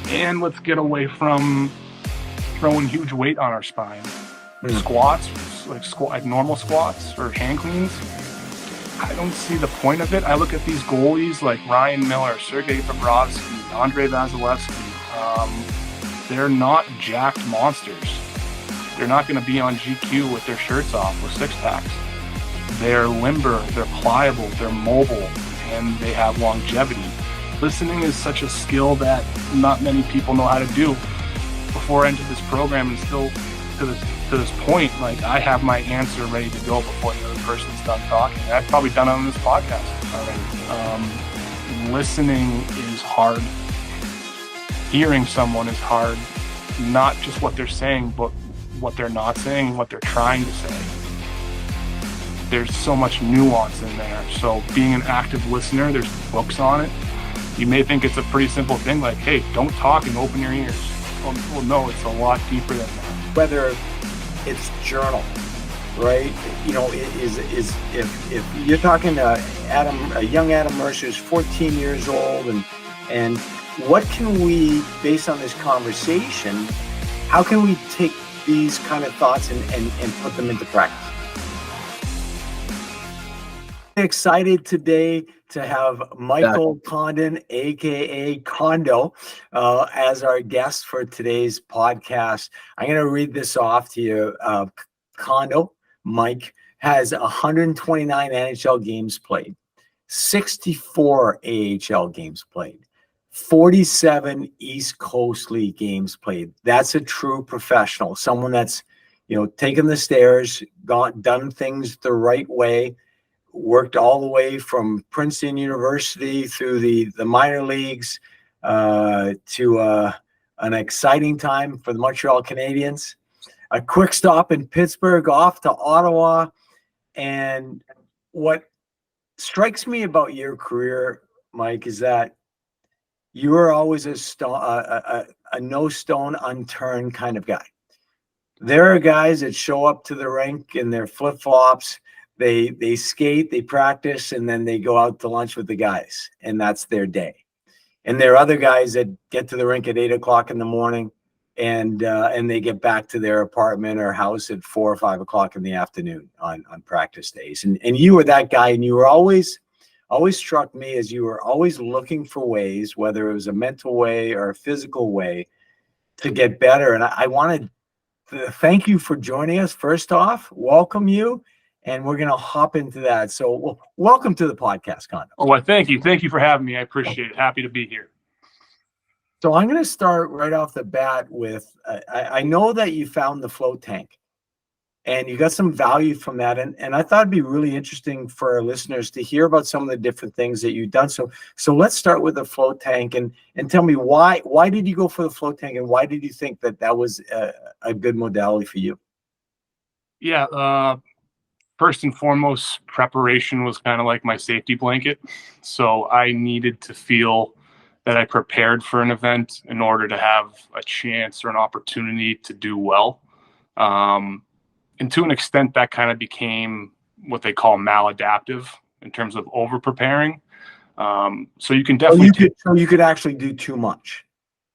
And let's get away from throwing huge weight on our spine. Squats, like normal squats or hand cleans, I don't see the point of it. I look at these goalies like Ryan Miller, Sergei Bobrovsky, Andrei Vasilevsky. They're not jacked monsters. They're not going to be on GQ with their shirts off with six packs. They're limber, they're pliable, they're mobile, and they have longevity. Listening is such a skill that not many people know how to do. Before I entered this program, and still to this point, like, I have my answer ready to go before the other person's done talking. I've probably done it on this podcast already. Listening is hard. Hearing someone is hard. Not just what they're saying, but what they're not saying, what they're trying to say. There's so much nuance in there. So being an active listener, there's books on it. You may think it's a pretty simple thing, like, hey, don't talk and open your ears. Well, no, it's a lot deeper than that. Whether it's journal, right? You know, if you're talking to a young Adam Mercer who's 14 years old, and what can we, based on this conversation, how can we take these kind of thoughts and put them into practice? Excited today to have Michael Condon, aka Condon, as our guest for today's podcast. I'm going to read this off to you. Condon, Mike, has 129 NHL games played, 64 AHL games played, 47 East Coast League games played. That's a true professional, someone that's, taken the stairs, done things the right way, worked all the way from Princeton University through the minor leagues to an exciting time for the Montreal Canadiens. A quick stop in Pittsburgh, off to Ottawa. And what strikes me about your career, Mike, is that you were always a no stone unturned kind of guy. There are guys that show up to the rink in their flip-flops. They skate, they practice, and then they go out to lunch with the guys, and that's their day. And there are other guys that get to the rink at 8 o'clock in the morning, and they get back to their apartment or house at 4 or 5 o'clock in the afternoon on practice days. And you were that guy, and you were always struck me as you were always looking for ways, whether it was a mental way or a physical way, to get better. And I wanted to thank you for joining us. First off, welcome you. And we're going to hop into that. So welcome to the podcast, Condon. Oh, well, thank you. Thank you for having me. I appreciate it. Happy to be here. So I'm going to start right off the bat with, I know that you found the float tank and you got some value from that. And I thought it'd be really interesting for our listeners to hear about some of the different things that you've done. So let's start with the float tank and tell me why did you go for the float tank, and why did you think that was a good modality for you? Yeah. First and foremost, preparation was kind of like my safety blanket. So I needed to feel that I prepared for an event in order to have a chance or an opportunity to do well. And to an extent, that kind of became what they call maladaptive in terms of over preparing. So you can definitely you could actually do too much.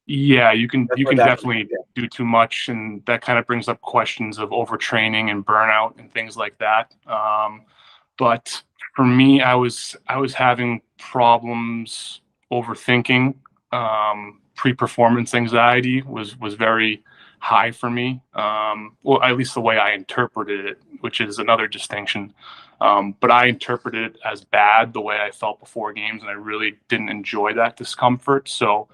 Yeah, you can definitely do too much, and that kind of brings up questions of overtraining and burnout and things like that. But for me, I was having problems overthinking. Pre-performance anxiety was very high for me. Well, at least the way I interpreted it, which is another distinction. But I interpreted it as bad, the way I felt before games, and I really didn't enjoy that discomfort. So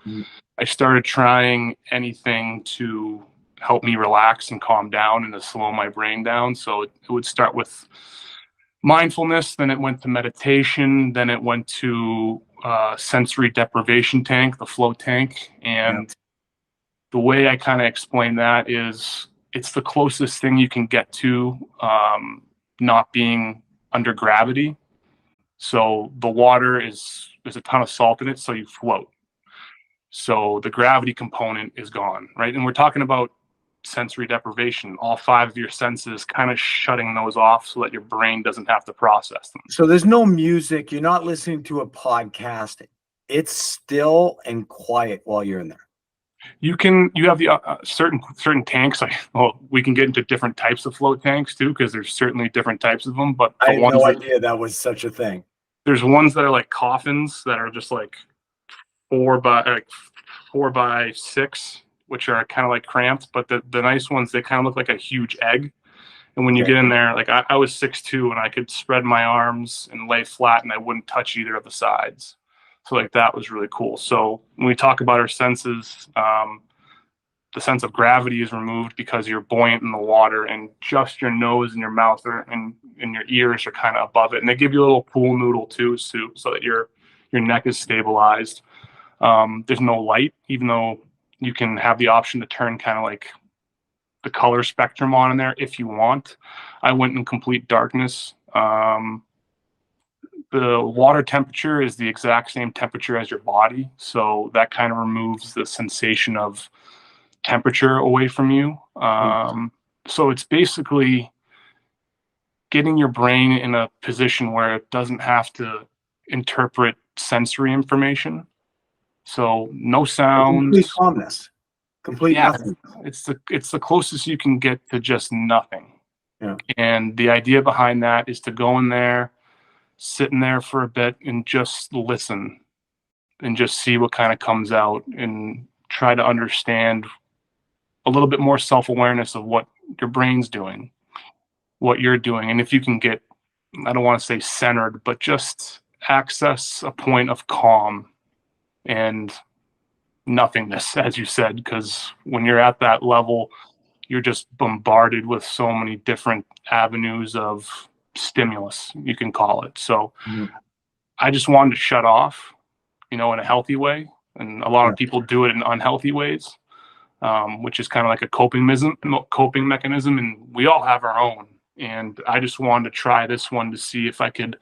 I started trying anything to help me relax and calm down and to slow my brain down. So it would start with mindfulness, then it went to meditation, then it went to sensory deprivation tank, the float tank. And the way I kind of explain that is it's the closest thing you can get to not being under gravity. So the water there's a ton of salt in it, so you float. So the gravity component is gone, right? And we're talking about sensory deprivation, all 5 of your senses kind of shutting those off so that your brain doesn't have to process them. So there's no music. You're not listening to a podcast. It's still and quiet while you're in there. You have the certain tanks. Like, well, we can get into different types of float tanks too, because there's certainly different types of them. But I had no idea that was such a thing. There's ones that are like coffins that are just like 4 by 6, which are kind of like cramped. But the nice ones, they kind of look like a huge egg. And when you get in there, like I was 6'2", and I could spread my arms and lay flat, and I wouldn't touch either of the sides. So like that was really cool. So when we talk about our senses, the sense of gravity is removed because you're buoyant in the water, and just your nose and your mouth and your ears are kind of above it. And they give you a little pool noodle too, so that your neck is stabilized. There's no light, even though you can have the option to turn kind of like the color spectrum on in there if you want. I went in complete darkness. The water temperature is the exact same temperature as your body, so that kind of removes the sensation of temperature away from you. So it's basically getting your brain in a position where it doesn't have to interpret sensory information. So no sounds. Complete calmness. Complete nothing. It's the closest you can get to just nothing. Yeah. And the idea behind that is to go in there, sit in there for a bit, and just listen and just see what kind of comes out, and try to understand a little bit more self-awareness of what your brain's doing, what you're doing. And if you can get, I don't want to say centered, but just access a point of calm and nothingness, as you said, because when you're at that level, you're just bombarded with so many different avenues of stimulus, you can call it. So I just wanted to shut off, in a healthy way. And a lot of people do it in unhealthy ways, which is kind of like a coping mechanism. And we all have our own. And I just wanted to try this one to see if I could,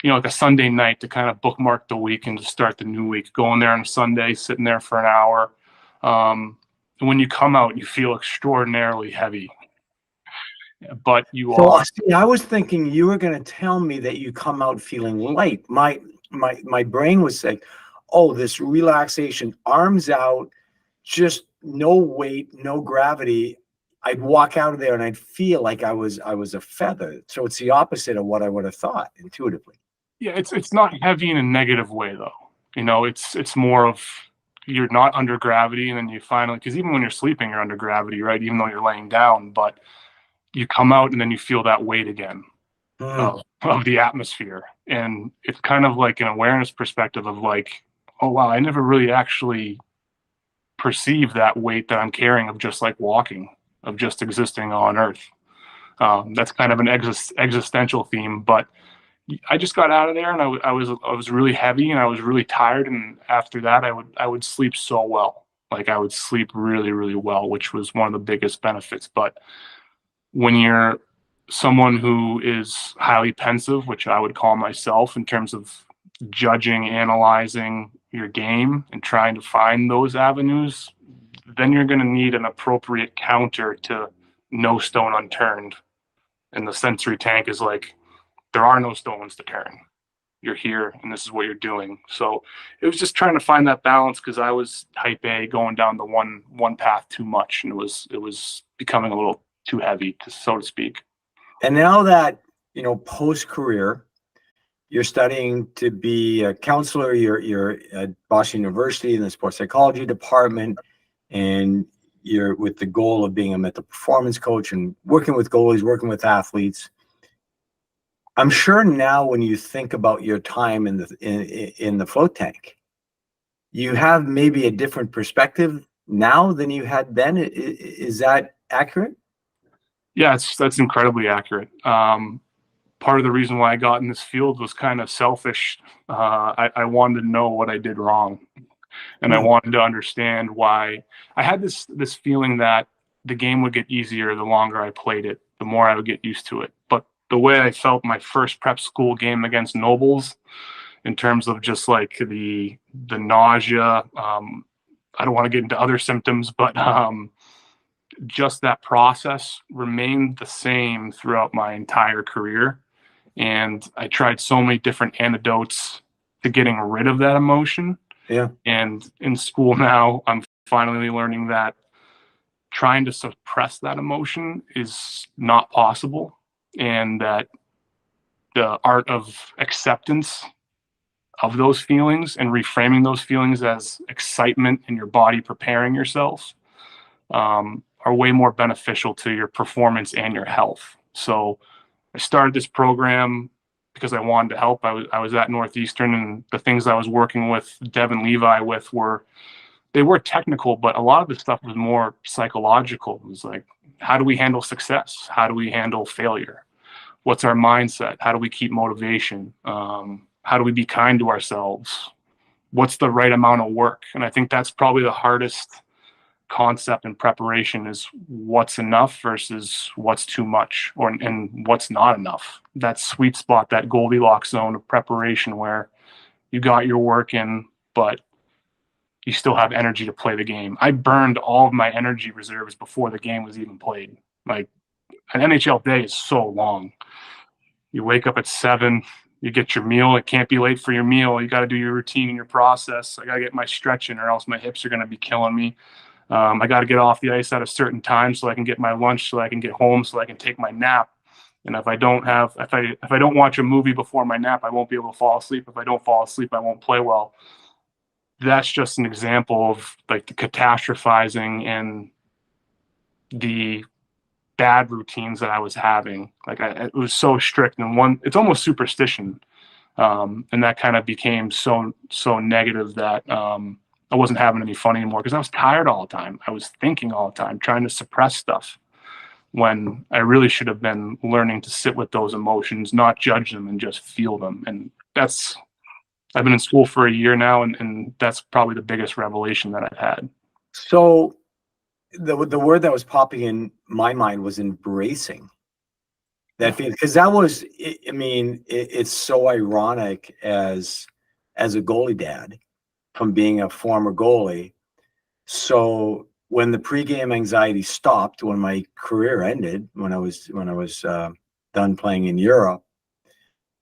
like a Sunday night, to kind of bookmark the week and to start the new week. Going there on a Sunday, sitting there for an hour. And when you come out, you feel extraordinarily heavy. But I was thinking you were going to tell me that you come out feeling light. My brain was saying, oh, this relaxation, arms out, just no weight, no gravity. I'd walk out of there and I'd feel like I was a feather. So it's the opposite of what I would have thought intuitively. Yeah, it's not heavy in a negative way though. It's more of, you're not under gravity, and then you finally, because even when you're sleeping, you're under gravity, right? Even though you're laying down, but you come out and then you feel that weight again of the atmosphere. And it's kind of like an awareness perspective of like, oh wow, I never really actually perceived that weight that I'm carrying of just like walking, of just existing on Earth. That's kind of an existential theme, but I just got out of there, and I was really heavy, and I was really tired. And after that, I would sleep so well. Like I would sleep really, really well, which was one of the biggest benefits. But when you're someone who is highly pensive, which I would call myself, in terms of judging, analyzing your game and trying to find those avenues, then you're going to need an appropriate counter to no stone unturned. And the sensory tank is like, there are no stones to turn. You're here, and this is what you're doing. So it was just trying to find that balance, because I was type A, going down the one path too much, and it was becoming a little too heavy, so to speak. And now that, post career, you're studying to be a counselor. You're at Boston University in the sports psychology department, and you're with the goal of being a mental performance coach and working with goalies, working with athletes. I'm sure now when you think about your time in the float tank, you have maybe a different perspective now than you had then. Is that accurate? Yeah, that's incredibly accurate. Part of the reason why I got in this field was kind of selfish. I wanted to know what I did wrong, and I wanted to understand why. I had this feeling that the game would get easier the longer I played it, the more I would get used to it. But the way I felt my first prep school game against Nobles, in terms of just like the nausea, I don't want to get into other symptoms, but just that process remained the same throughout my entire career. And I tried so many different antidotes to getting rid of that emotion. Yeah. And in school now, I'm finally learning that trying to suppress that emotion is not possible, and that the art of acceptance of those feelings and reframing those feelings as excitement in your body preparing yourself are way more beneficial to your performance and your health. So I started this program because I wanted to help. I was at Northeastern, and the things I was working with Devin Levi with were technical, but a lot of the stuff was more psychological. It was like, how do we handle success? How do we handle failure? What's our mindset? How do we keep motivation? How do we be kind to ourselves? What's the right amount of work? And I think that's probably the hardest concept in preparation, is what's enough versus what's too much, and what's not enough. That sweet spot, that Goldilocks zone of preparation where you got your work in, but you still have energy to play the game. I burned all of my energy reserves before the game was even played. Like, an NHL day is so long. You wake up at 7, you get your meal. It can't be late for your meal. You got to do your routine and your process. I got to get my stretch in, or else my hips are going to be killing me. I got to get off the ice at a certain time so I can get my lunch, so I can get home, so I can take my nap. And if I don't watch a movie before my nap, I won't be able to fall asleep. If I don't fall asleep, I won't play well. That's just an example of like the catastrophizing and the bad routines that I was having. Like, it was so strict, and it's almost superstition. And that kind of became so negative that I wasn't having any fun anymore, because I was tired all the time. I was thinking all the time, trying to suppress stuff, when I really should have been learning to sit with those emotions, not judge them, and just feel them. And I've been in school for a year now, and that's probably the biggest revelation that I've had. So the word that was popping in my mind was embracing that feeling, because that was, I mean, it's so ironic as a goalie dad, from being a former goalie. So when the pregame anxiety stopped, when my career ended, when I was done playing in Europe,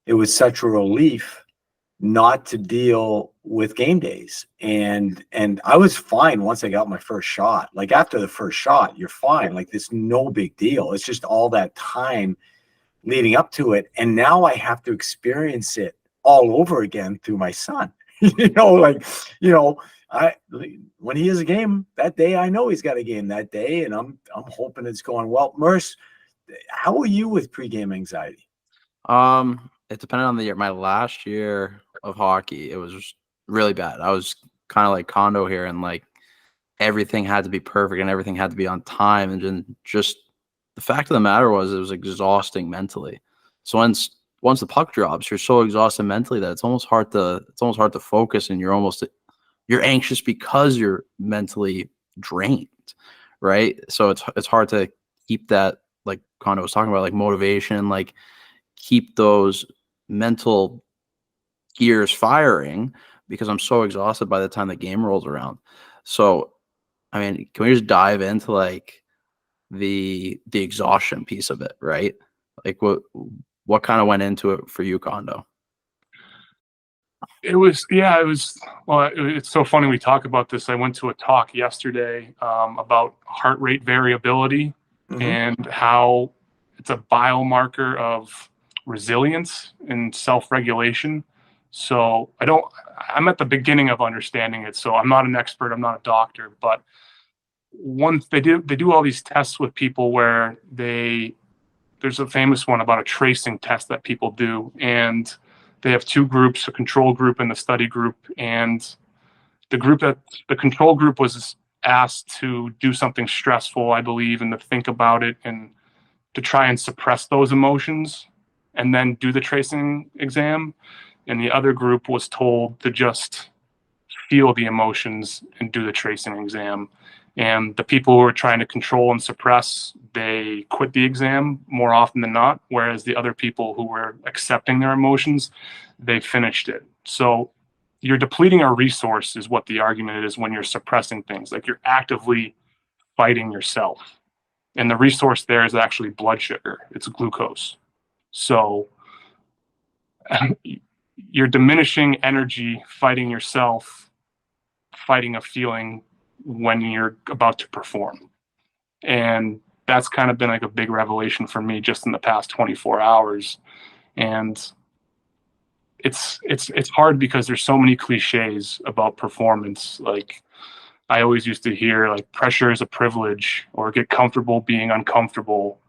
it was such a relief not to deal with game days. And I was fine once I got my first shot. Like, after the first shot, you're fine. Like, it's no big deal. It's just all that time leading up to it. And now I have to experience it all over again through my son. When he has a game that day, I know he's got a game that day, and I'm hoping it's going well. Merce, how are you with pregame anxiety? It depended on the year. My last year of hockey, it was really bad. I was kind of like Condon here, and like everything had to be perfect and everything had to be on time. And then just the fact of the matter was, it was exhausting mentally. So once the puck drops, you're so exhausted mentally that it's almost hard to focus, and you're anxious because you're mentally drained, right? So it's hard to keep that, like Condon was talking about, like motivation, like keep those mental gears firing, because I'm so exhausted by the time the game rolls around. So, I mean, can we just dive into like the exhaustion piece of it, right? Like what kind of went into it for you, Condon? It's so funny we talk about this. I went to a talk yesterday about heart rate variability, and how it's a biomarker of resilience and self-regulation. So I'm at the beginning of understanding it. So I'm not an expert, I'm not a doctor, but once they do all these tests with people where there's a famous one about a tracing test that people do, and they have two groups, a control group and the study group. And the control group was asked to do something stressful, I believe, and to think about it and to try and suppress those emotions and then do the tracing exam. And the other group was told to just feel the emotions and do the tracing exam. And the people who were trying to control and suppress, they quit the exam more often than not, whereas the other people who were accepting their emotions, they finished it. So you're depleting a resource is what the argument is when you're suppressing things. Like, you're actively fighting yourself. And the resource there is actually blood sugar. It's glucose. So you're diminishing energy, fighting yourself, fighting a feeling when you're about to perform. And that's kind of been like a big revelation for me just in the past 24 hours. And it's hard because there's so many cliches about performance. Like, I always used to hear like pressure is a privilege, or get comfortable being uncomfortable,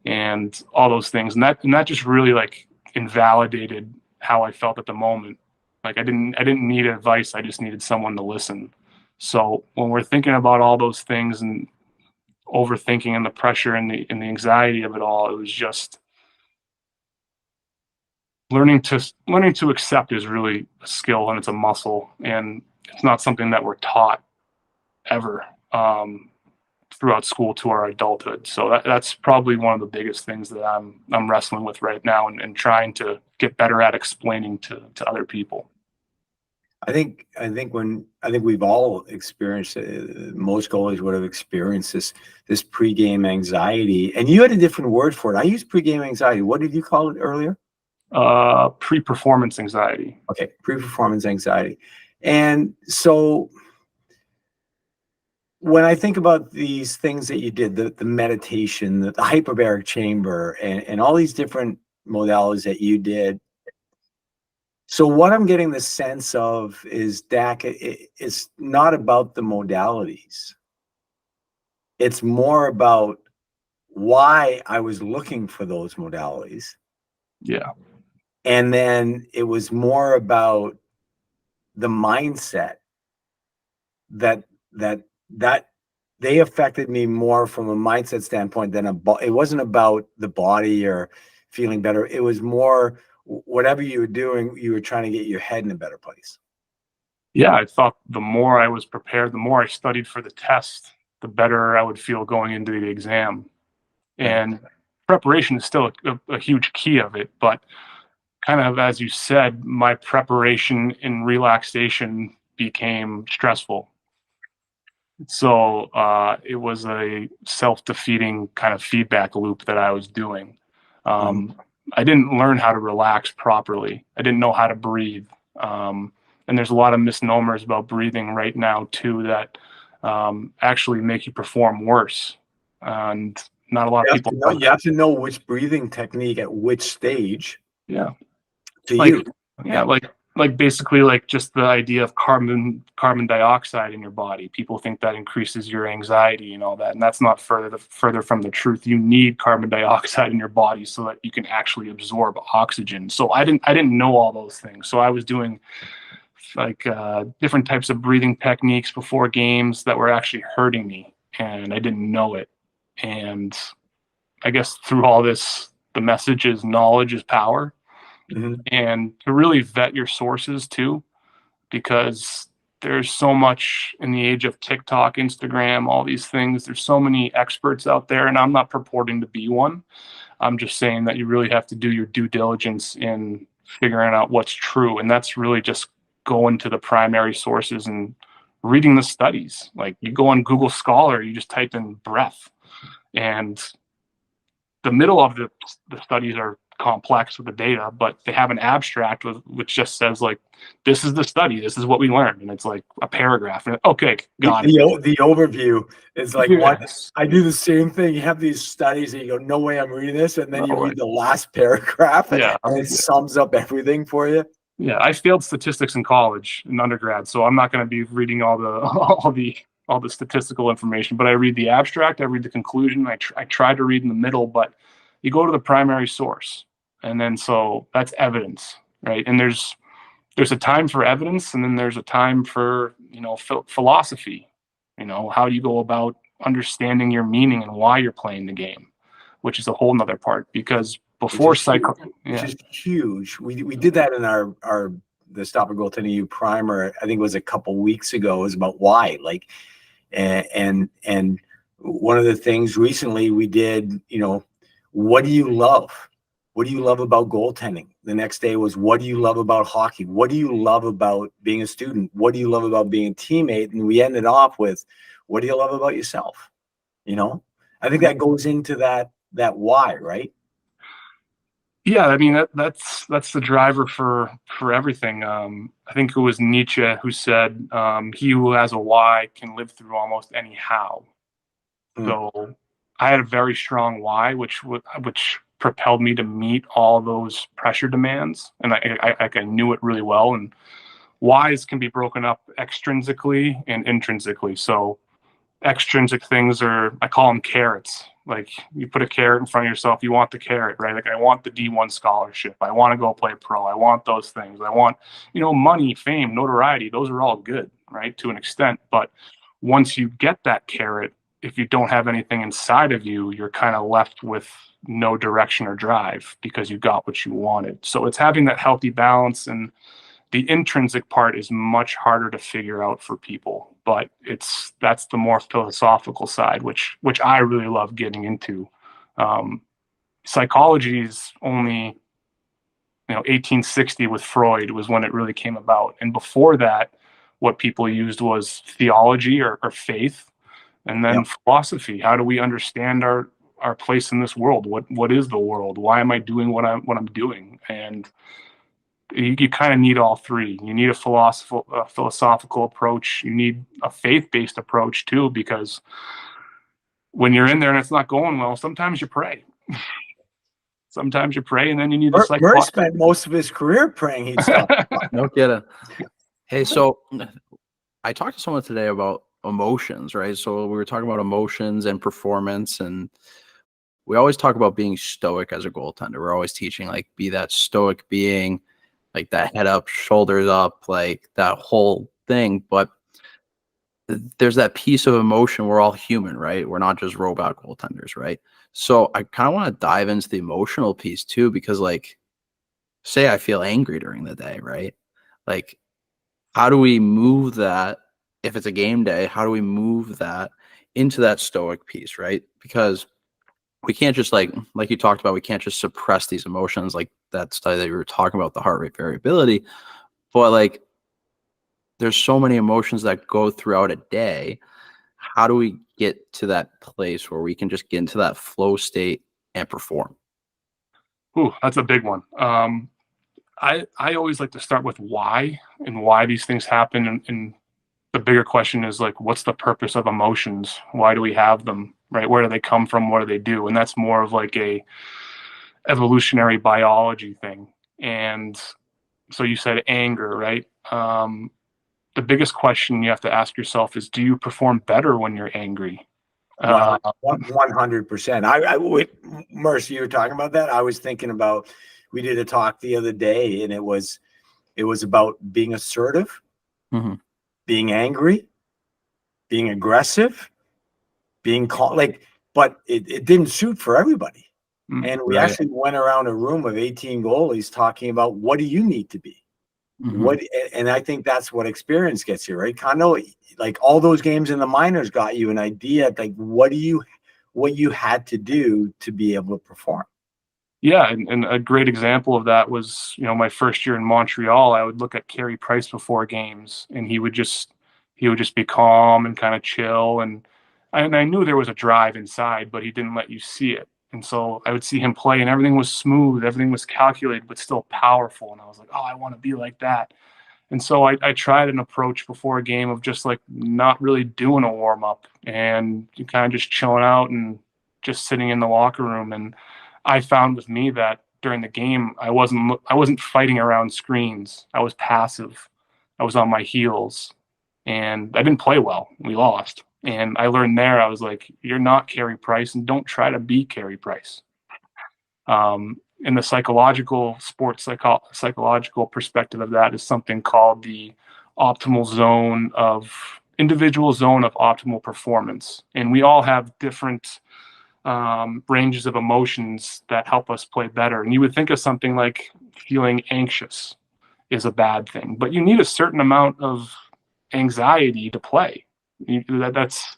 and all those things. And that just really like invalidated how I felt at the moment. Like, I didn't need advice. I just needed someone to listen. So when we're thinking about all those things and overthinking and the pressure and the anxiety of it all, it was just learning to accept is really a skill, and it's a muscle, and it's not something that we're taught ever throughout school to our adulthood. So that's probably one of the biggest things that I'm wrestling with right now, and trying to get better at explaining to other people. I think we've all experienced most goalies would have experienced this pregame anxiety, and you had a different word for it. I use pregame anxiety. What did you call it earlier? Pre-performance anxiety. Okay, pre-performance anxiety. And so when I think about these things that you did, the meditation, the hyperbaric chamber, and all these different modalities that you did, so what I'm getting the sense of is, Dak, it's not about the modalities. It's more about why I was looking for those modalities. Yeah. And then it was more about the mindset that they affected me more from a mindset standpoint than it wasn't about the body or feeling better. It was more whatever you were doing, you were trying to get your head in a better place. Yeah, I thought the more I was prepared, the more I studied for the test, the better I would feel going into the exam. And preparation is still a huge key of it, but kind of, as you said, my preparation in relaxation became stressful. So it was a self-defeating kind of feedback loop that I was doing. I didn't learn how to relax properly. I didn't know how to breathe. And there's a lot of misnomers about breathing right now too that actually make you perform worse. And not a lot of people. You have to know which breathing technique at which stage. Yeah. To like, you. Yeah, like basically like just the idea of carbon dioxide in your body. People think that increases your anxiety and all that, and that's not further from the truth. You need carbon dioxide in your body so that you can actually absorb oxygen. So I didn't know all those things. So I was doing like different types of breathing techniques before games that were actually hurting me, and I didn't know it. And I guess through all this, the message is knowledge is power. Mm-hmm. And to really vet your sources too, because there's so much in the age of TikTok, Instagram, all these things. There's so many experts out there, and I'm not purporting to be one. I'm just saying that you really have to do your due diligence in figuring out what's true. And that's really just going to the primary sources and reading the studies. Like, you go on Google Scholar, you just type in breath, and the middle of the studies are complex with the data, but they have an abstract which just says like, this is the study, this is what we learned, and it's like a paragraph. And okay, got it. The overview is like, what I do the same thing. You have these studies and you go, no way I'm reading this, and then you read the last paragraph, and it sums up everything for you. Yeah, I failed statistics in college, in undergrad, so I'm not going to be reading all the statistical information, but I read the abstract, I read the conclusion, I try to read in the middle, but you go to the primary source. And then, so that's evidence, right? And there's a time for evidence, and then there's a time for, philosophy. How do you go about understanding your meaning and why you're playing the game, which is a whole nother part, because before which is huge. We did that in the Stop and Goaltending You primer. I think it was a couple weeks ago. It was about why, like, and one of the things recently we did, what do you love? What do you love about goaltending? The next day was, what do you love about hockey? What do you love about being a student? What do you love about being a teammate? And we ended off with, what do you love about yourself? I think that goes into that why, right? Yeah, I mean that's the driver for everything. I think it was Nietzsche who said, "He who has a why can live through almost any how." Mm. So I had a very strong why, which propelled me to meet all those pressure demands, and I knew it really well. And whys can be broken up extrinsically and intrinsically. So extrinsic things are, I call them carrots. Like you put a carrot in front of yourself, you want the carrot, right? Like I want the D1 scholarship. I want to go play pro. I want those things. I want, money, fame, notoriety. Those are all good, right? To an extent. But once you get that carrot, if you don't have anything inside of you, you're kind of left with no direction or drive because you got what you wanted. So it's having that healthy balance, and the intrinsic part is much harder to figure out for people, but that's the more philosophical side, which I really love getting into. Psychology is only 1860 with Freud was when it really came about, and before that, what people used was theology or faith, and then Yep. philosophy. How do we understand our place in this world? What is the world? Why am I doing what I'm doing? And you kind of need all three. You need a philosophical approach. You need a faith-based approach too, because when you're in there and it's not going well, sometimes you pray. Sometimes you pray, and then you need the Murray spent most of his career praying he'd stop. No kidding. Hey, so I talked to someone today about emotions, right? So we were talking about emotions and performance, and we always talk about being stoic as a goaltender. We're always teaching, like, be that stoic being, like that head up, shoulders up, like that whole thing. But there's that piece of emotion. We're all human, right? We're not just robot goaltenders, right? So I kind of want to dive into the emotional piece too, because, like, say I feel angry during the day, right? Like, how do we move that if it's a game day? How do we move that into that stoic piece, right? Because we can't just, like you talked about, we can't just suppress these emotions, like that study that you were talking about, the heart rate variability. But, like, there's so many emotions that go throughout a day. How do we get to that place where we can just get into that flow state and perform? Ooh, that's a big one. I always like to start with why and why these things happen, and the bigger question is, like, what's the purpose of emotions? Why do we have them? Right? Where do they come from? What do they do? And that's more of like a evolutionary biology thing. And so you said anger, right? The biggest question you have to ask yourself is, do you perform better when you're angry? 100%. Mercy, you were talking about that. I was thinking about, we did a talk the other day, and it was about being assertive, being angry, being aggressive, being but it didn't suit for everybody. And we actually went around a room of 18 goalies talking about, what do you need to be? And I think that's what experience gets you, right? Condon, like, all those games in the minors got you an idea, like, what you had to do to be able to perform. Yeah, and a great example of that was, my first year in Montreal. I would look at Carey Price before games, and he would just be calm and kind of chill, and I knew there was a drive inside, but he didn't let you see it. And so I would see him play, and everything was smooth, everything was calculated, but still powerful. And I was like, oh, I want to be like that. And so I tried an approach before a game of just, like, not really doing a warm up and kind of just chilling out and just sitting in the locker room. And I found with me that during the game, I wasn't fighting around screens. I was passive. I was on my heels, and I didn't play well. We lost. And I learned there, I was like, you're not Carey Price, and don't try to be Carey Price. In the psychological perspective of that is something called the individual zone of optimal performance. And we all have different ranges of emotions that help us play better. And you would think of something like feeling anxious is a bad thing, but you need a certain amount of anxiety to play. That's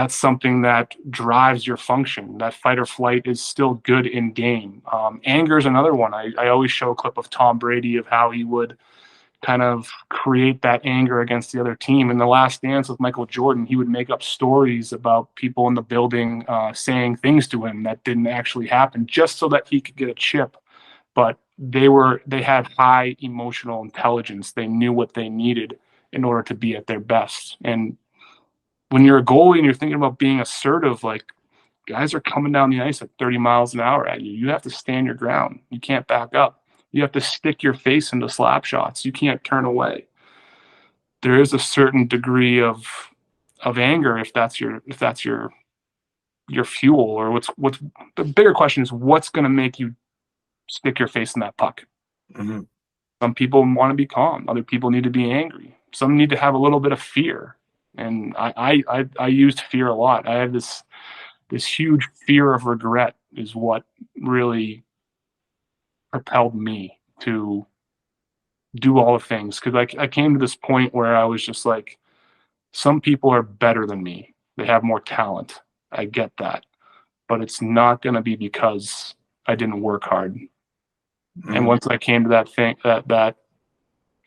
something that drives your function. That fight or flight is still good in game. Anger is another one. I always show a clip of Tom Brady of how he would kind of create that anger against the other team. In The Last Dance with Michael Jordan, he would make up stories about people in the building saying things to him that didn't actually happen, just so that he could get a chip. But they had high emotional intelligence. They knew what they needed in order to be at their best. And when you're a goalie and you're thinking about being assertive, like, guys are coming down the ice at 30 miles an hour at you. You have to stand your ground. You can't back up. You have to stick your face into slap shots. You can't turn away. There is a certain degree of anger if that's your fuel, or what's the bigger question is, what's going to make you stick your face in that puck? Mm-hmm. Some people want to be calm. Other people need to be angry. Some need to have a little bit of fear. And I used fear a lot. I have this huge fear of regret is what really propelled me to do all the things. Because I came to this point where I was just like, some people are better than me. They have more talent. I get that. But it's not going to be because I didn't work hard. Mm-hmm. And once I came to that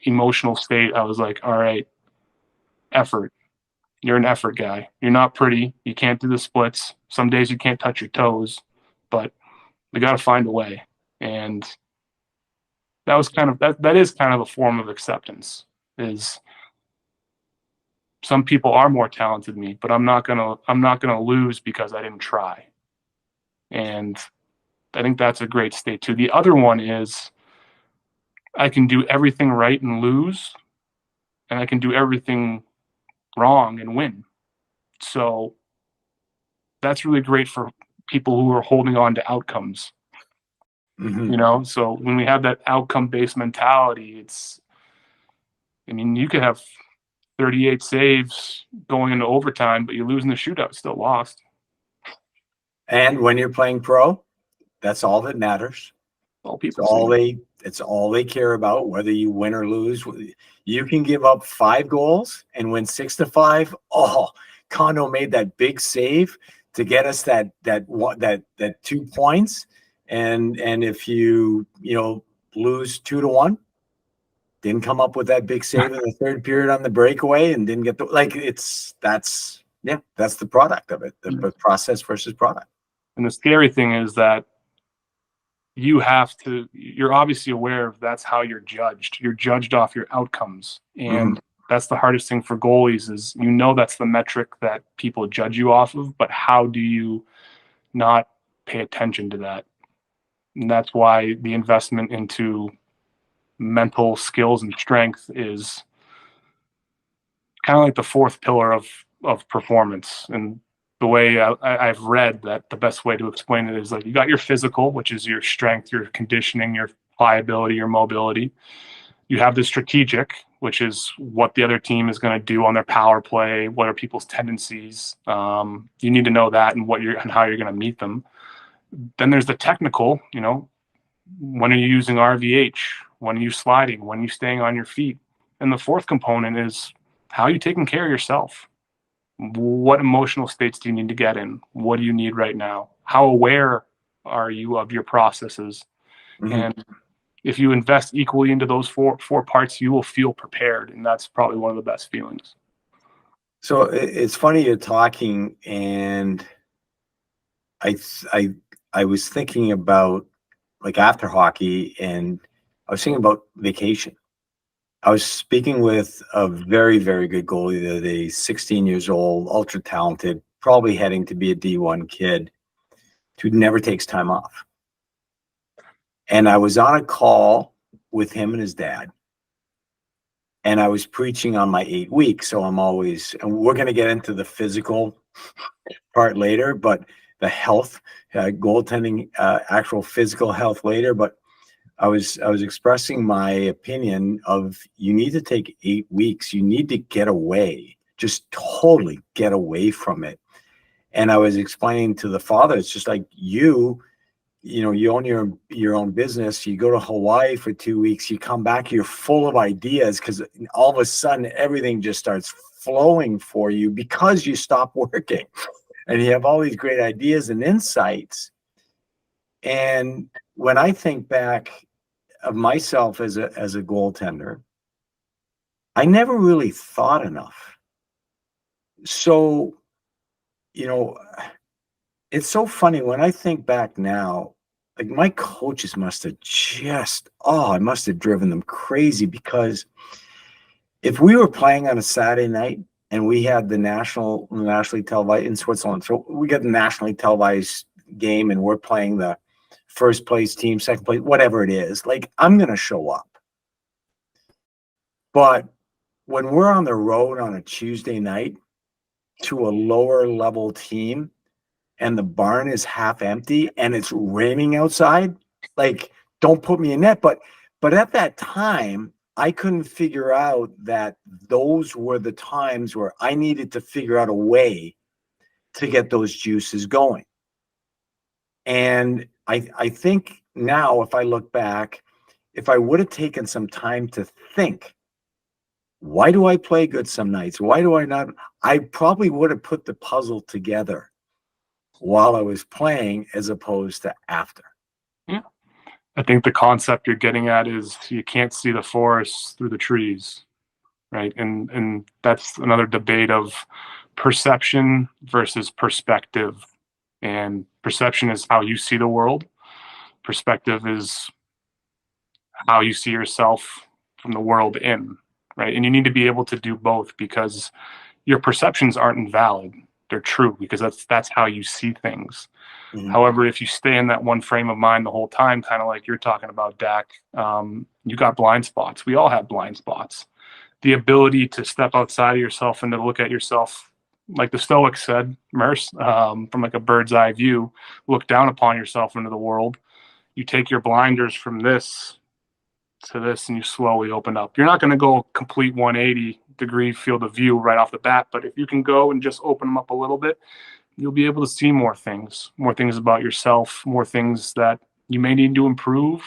emotional state, I was like, all right, effort. You're an effort guy. You're not pretty. You can't do the splits. Some days you can't touch your toes, but we got to find a way. And that was that is kind of a form of acceptance. Is some people are more talented than me, but I'm not gonna lose because I didn't try. And I think that's a great state too. The other one is I can do everything right and lose, and I can do everything wrong and win. So that's really great for people who are holding on to outcomes. Mm-hmm. So when we have that outcome-based mentality, you could have 38 saves going into overtime, but you lose in the shootout, still lost. And when you're playing pro, that's all that matters. It's all they care about, whether you win or lose. You can give up 5 goals and win 6-5. Oh, Condon made that big save to get us that 2 points. And if you lose 2-1, didn't come up with that big save in the third period on the breakaway and didn't get that's the product of it, the process versus product. And the scary thing is that you're obviously aware of that's how you're judged. You're judged off your outcomes. And that's the hardest thing for goalies is, that's the metric that people judge you off of, but how do you not pay attention to that? And that's why the investment into mental skills and strength is kind of like the fourth pillar of performance. And the way I've read that the best way to explain it is, like, you got your physical, which is your strength, your conditioning, your pliability, your mobility. You have the strategic, which is what the other team is going to do on their power play. What are people's tendencies? You need to know that and how you're going to meet them. Then there's the technical, when are you using RVH? When are you sliding? When are you staying on your feet? And the fourth component is, how are you taking care of yourself? What emotional states do you need to get in? What do you need right now? How aware are you of your processes? Mm-hmm. And if you invest equally into those four parts, you will feel prepared. And that's probably one of the best feelings. So it's funny you're talking, and I was thinking about, like, after hockey, and I was thinking about vacation. I was speaking with a very, very good goalie the other day, 16 years old, ultra talented, probably heading to be a D1 kid who never takes time off. And I was on a call with him and his dad, and I was preaching on my 8 weeks. So and we're going to get into the physical part later, but the health, goaltending, actual physical health later. But I was expressing my opinion of, you need to take 8 weeks. You need to get away, just totally get away from it. And I was explaining to the father, it's just like you own your own business. You go to Hawaii for 2 weeks, you come back, you're full of ideas, because all of a sudden everything just starts flowing for you because you stop working, and you have all these great ideas and insights. And when I think back of myself as a goaltender, I never really thought enough. So, you know, it's so funny when I think back now, like my coaches must have just, I must have driven them crazy, because if we were playing on a Saturday night and we had the nationally televised in Switzerland, so we get the nationally televised game and we're playing the first place team, second place, whatever it is, like I'm going to show up. But when we're on the road on a Tuesday night to a lower level team and the barn is half empty and it's raining outside, like don't put me in net. But at that time, I couldn't figure out that those were the times where I needed to figure out a way to get those juices going. And I think now, if I look back, if I would have taken some time to think, why do I play good some nights? Why do I not? I probably would have put the puzzle together while I was playing as opposed to after. Yeah. I think the concept you're getting at is you can't see the forest through the trees, right? And that's another debate of perception versus perspective. And perception is how you see the world. Perspective is how you see yourself from the world in, right? And you need to be able to do both, because your perceptions aren't invalid. They're true, because that's how you see things. Mhm. However, if you stay in that one frame of mind the whole time, kind of like you're talking about, Dak, you got blind spots. We all have blind spots. The ability to step outside of yourself and to look at yourself, like the Stoics said, Merce, from like a bird's eye view, look down upon yourself into the world. You take your blinders from this to this and you slowly open up. You're not going to go complete 180-degree field of view right off the bat, but if you can go and just open them up a little bit, you'll be able to see more things about yourself, more things that you may need to improve.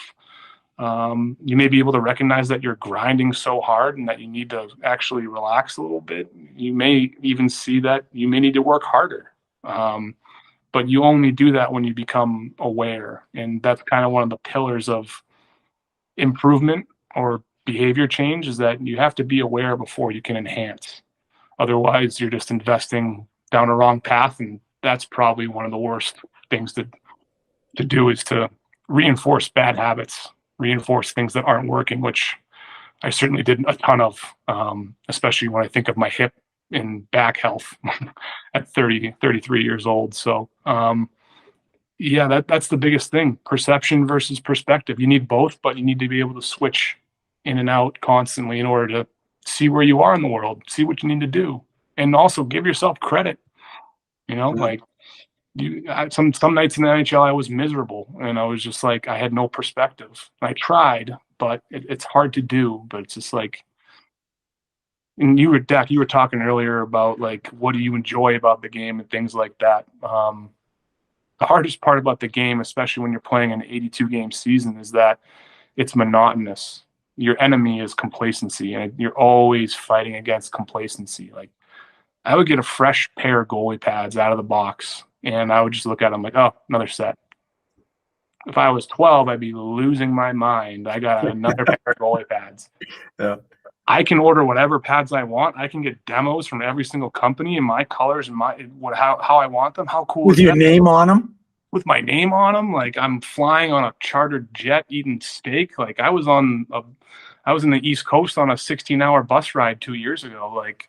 You may be able to recognize that you're grinding so hard and that you need to actually relax a little bit. You may even see that you may need to work harder. But you only do that when you become aware. And that's kind of one of the pillars of improvement or behavior change, is that you have to be aware before you can enhance. Otherwise, you're just investing down a wrong path. And that's probably one of the worst things to do, is to reinforce bad habits, reinforce things that aren't working, which I certainly did a ton of, especially when I think of my hip and back health at 33 years old. So, yeah, that's the biggest thing. Perception versus perspective. You need both, but you need to be able to switch in and out constantly in order to see where you are in the world, see what you need to do, and also give yourself credit. Like some nights in the NHL, I was miserable, and I was just like, I had no perspective. I tried, but it's hard to do. But it's just like, and Dak, you were talking earlier about like, what do you enjoy about the game and things like that. The hardest part about the game, especially when you're playing an 82-game season, is that it's monotonous. Your enemy is complacency, and you're always fighting against complacency. Like, I would get a fresh pair of goalie pads out of the box, and I would just look at them like, oh, another set. If I was 12, I'd be losing my mind. I got another pair of goalie pads. Yeah. I can order whatever pads I want. I can get demos from every single company in my colors and how I want them. How cool With is your that? name on them? With my name on them, like I'm flying on a chartered jet eating steak. Like I was in the East Coast on a 16-hour bus ride 2 years ago. Like,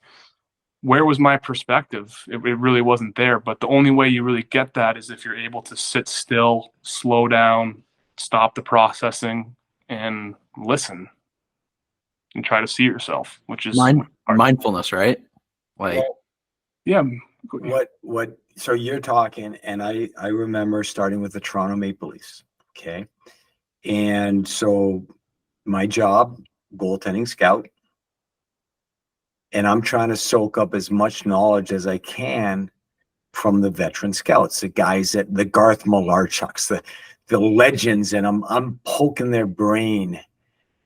where was my perspective? It really wasn't there. But the only way you really get that is if you're able to sit still, slow down, stop the processing, and listen, and try to see yourself, which is mindfulness, right? Like, yeah. What? So you're talking, and I remember starting with the Toronto Maple Leafs. Okay, and so my job, goaltending scout, and I'm trying to soak up as much knowledge as I can from the veteran scouts, the guys the Garth Malarchuks, the legends, and I'm poking their brain.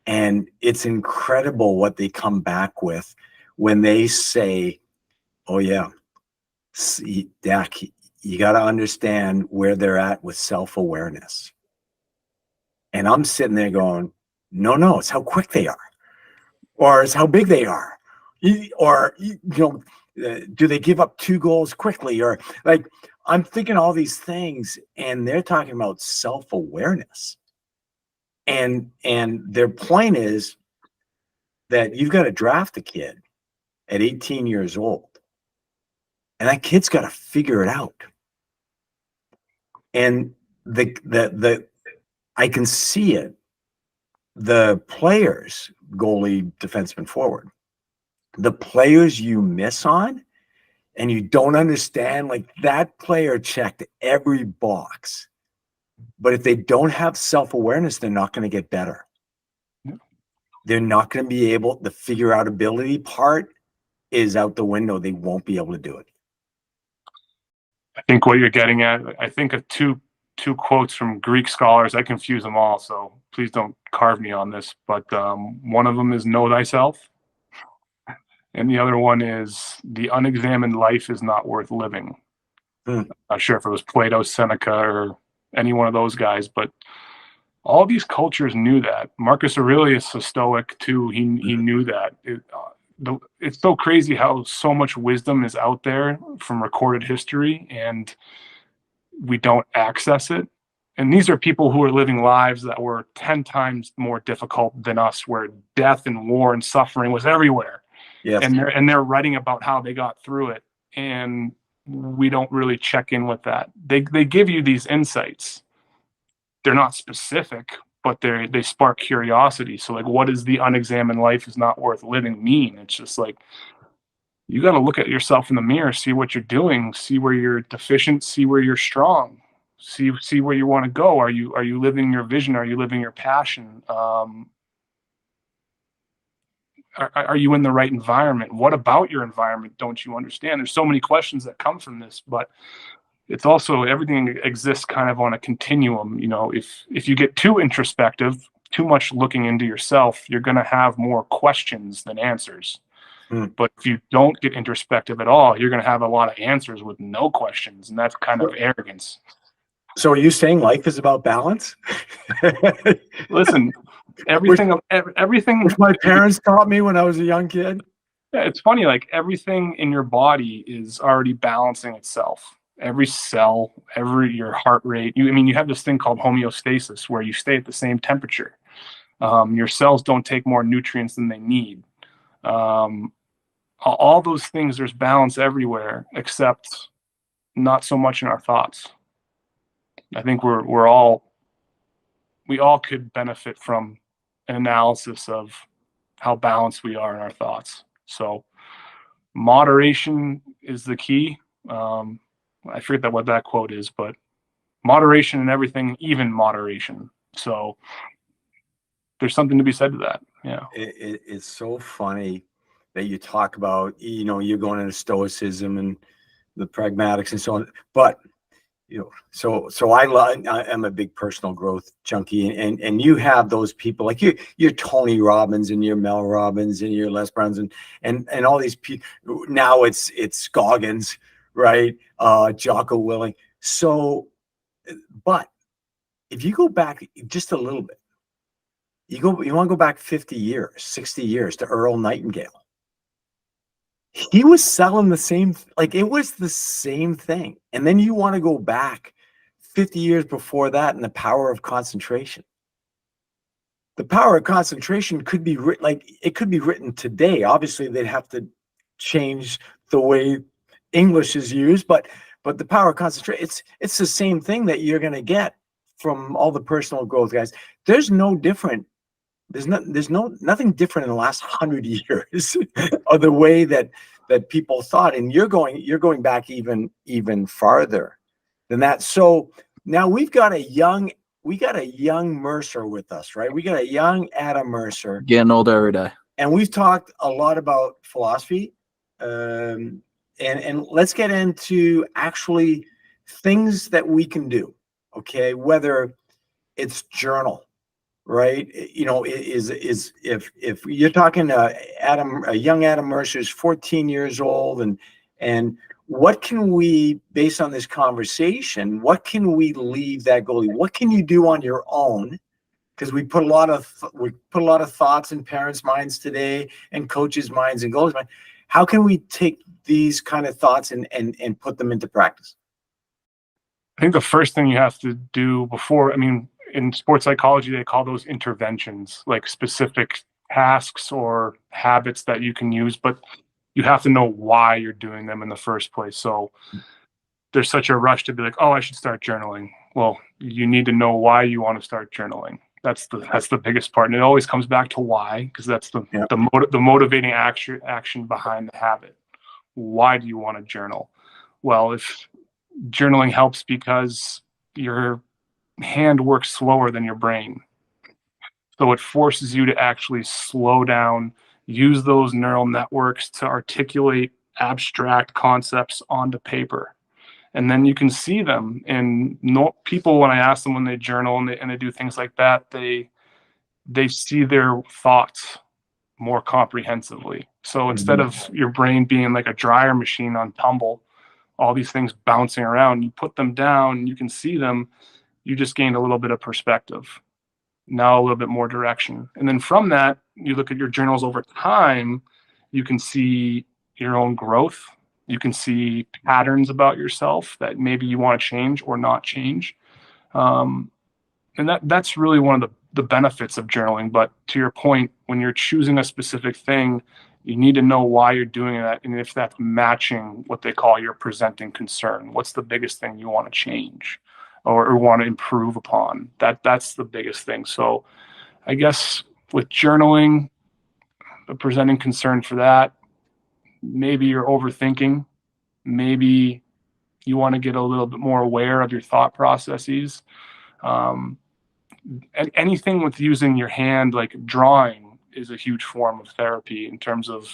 And it's incredible what they come back with when they say, oh, yeah, see, Dak, you got to understand where they're at with self-awareness. And I'm sitting there going, no, it's how quick they are. or it's how big they are, or do they give up 2 goals quickly, or like I'm thinking all these things, and they're talking about self-awareness, and their point is that you've got to draft a kid at 18 years old, and that kid's got to figure it out. And the I can see it. The players, goalie, defenseman, forward, the players you miss on and you don't understand, like that player checked every box. But if they don't have self-awareness, they're not going to get better. They're not going to be able, the figure out ability part is out the window. They won't be able to do it. I think what you're getting at, I think of two quotes from Greek scholars. I confuse them all, so please don't carve me on this. But one of them is know thyself, and the other one is the unexamined life is not worth living. I'm not sure if it was Plato, Seneca, or any one of those guys, but all these cultures knew that. Marcus Aurelius, a Stoic too, he knew that. It's so crazy how so much wisdom is out there from recorded history, and we don't access it. And these are people who are living lives that were 10 times more difficult than us, where death and war and suffering was everywhere. Yes. And they're writing about how they got through it, and we don't really check in with that. They give you these insights. They're not specific, but they spark curiosity. So like, what does the unexamined life is not worth living mean? It's just like, you got to look at yourself in the mirror, see what you're doing, see where you're deficient, see where you're strong, see where you want to go. Are you living your vision? Are you living your passion? Are you in the right environment? What about your environment don't you understand? There's so many questions that come from this, but it's also, everything exists kind of on a continuum. If you get too introspective, too much looking into yourself, you're going to have more questions than answers. But if you don't get introspective at all, you're going to have a lot of answers with no questions, and that's kind of arrogance. So are you saying life is about balance? Listen, everything which my parents taught me when I was a young kid. Yeah, it's funny, like everything in your body is already balancing itself. Every cell, your heart rate. You have this thing called homeostasis, where you stay at the same temperature. Your cells don't take more nutrients than they need. All those things, there's balance everywhere, except not so much in our thoughts. I think we all could benefit from an analysis of how balanced we are in our thoughts. So moderation is the key. I forget what that quote is, but moderation in everything, even moderation. So there's something to be said to that. Yeah. It's so funny that you talk about, you're going into stoicism and the pragmatics and so on, but so I'm a big personal growth junkie, and you have those people like you're Tony Robbins and you're Mel Robbins and you're Les Browns and all these people. Now it's Scoggins, right? Jocko Willing. So, but if you go back just a little bit, you want to go back 50 years, 60 years to Earl Nightingale. He was selling the same, like it was the same thing. And then you want to go back 50 years before that, and the power of concentration. The power of concentration could be written, like it could be written today. Obviously, they'd have to change the way English is used, but the power of concentration, it's the same thing that you're going to get from all the personal growth guys. There's no different. There's nothing different in the last 100 years of the way that people thought. And you're going back even farther than that. So now we've got a young Mercer with us, right? We got a young Adam Mercer. Getting older every day. And we've talked a lot about philosophy. And let's get into actually things that we can do. Okay. Whether it's journal, right? Is if you're talking to a young Adam Mercer is 14 years old, and what can we, based on this conversation, what can we leave that goalie? What can you do on your own because we put a lot of thoughts in parents' minds today, and coaches' minds, and goalies' minds. How can we take these kind of thoughts and put them into practice? I think the first thing you have to do before, I mean, in sports psychology, they call those interventions, like specific tasks or habits that you can use, but you have to know why you're doing them in the first place. So there's such a rush to be like, oh, I should start journaling. Well, you need to know why you want to start journaling. That's the biggest part, and it always comes back to why, because that's the motivating action behind the habit. Why do you want to journal? Well, if journaling helps because your hand works slower than your brain, so it forces you to actually slow down, use those neural networks to articulate abstract concepts onto paper. And then you can see them. And people, when I ask them when they journal and they do things like that, they see their thoughts more comprehensively. So instead of your brain being like a dryer machine on tumble, all these things bouncing around, you put them down, you can see them, you just gained a little bit of perspective. Now a little bit more direction. And then from that, you look at your journals over time, you can see your own growth. You can see patterns about yourself that maybe you want to change or not change. And that's really one of the benefits of journaling. But to your point, when you're choosing a specific thing, you need to know why you're doing that, and if that's matching what they call your presenting concern. What's the biggest thing you want to change or want to improve upon? That's the biggest thing. So I guess with journaling, the presenting concern for that, maybe you're overthinking. Maybe you want to get a little bit more aware of your thought processes. And anything with using your hand, like drawing, is a huge form of therapy in terms of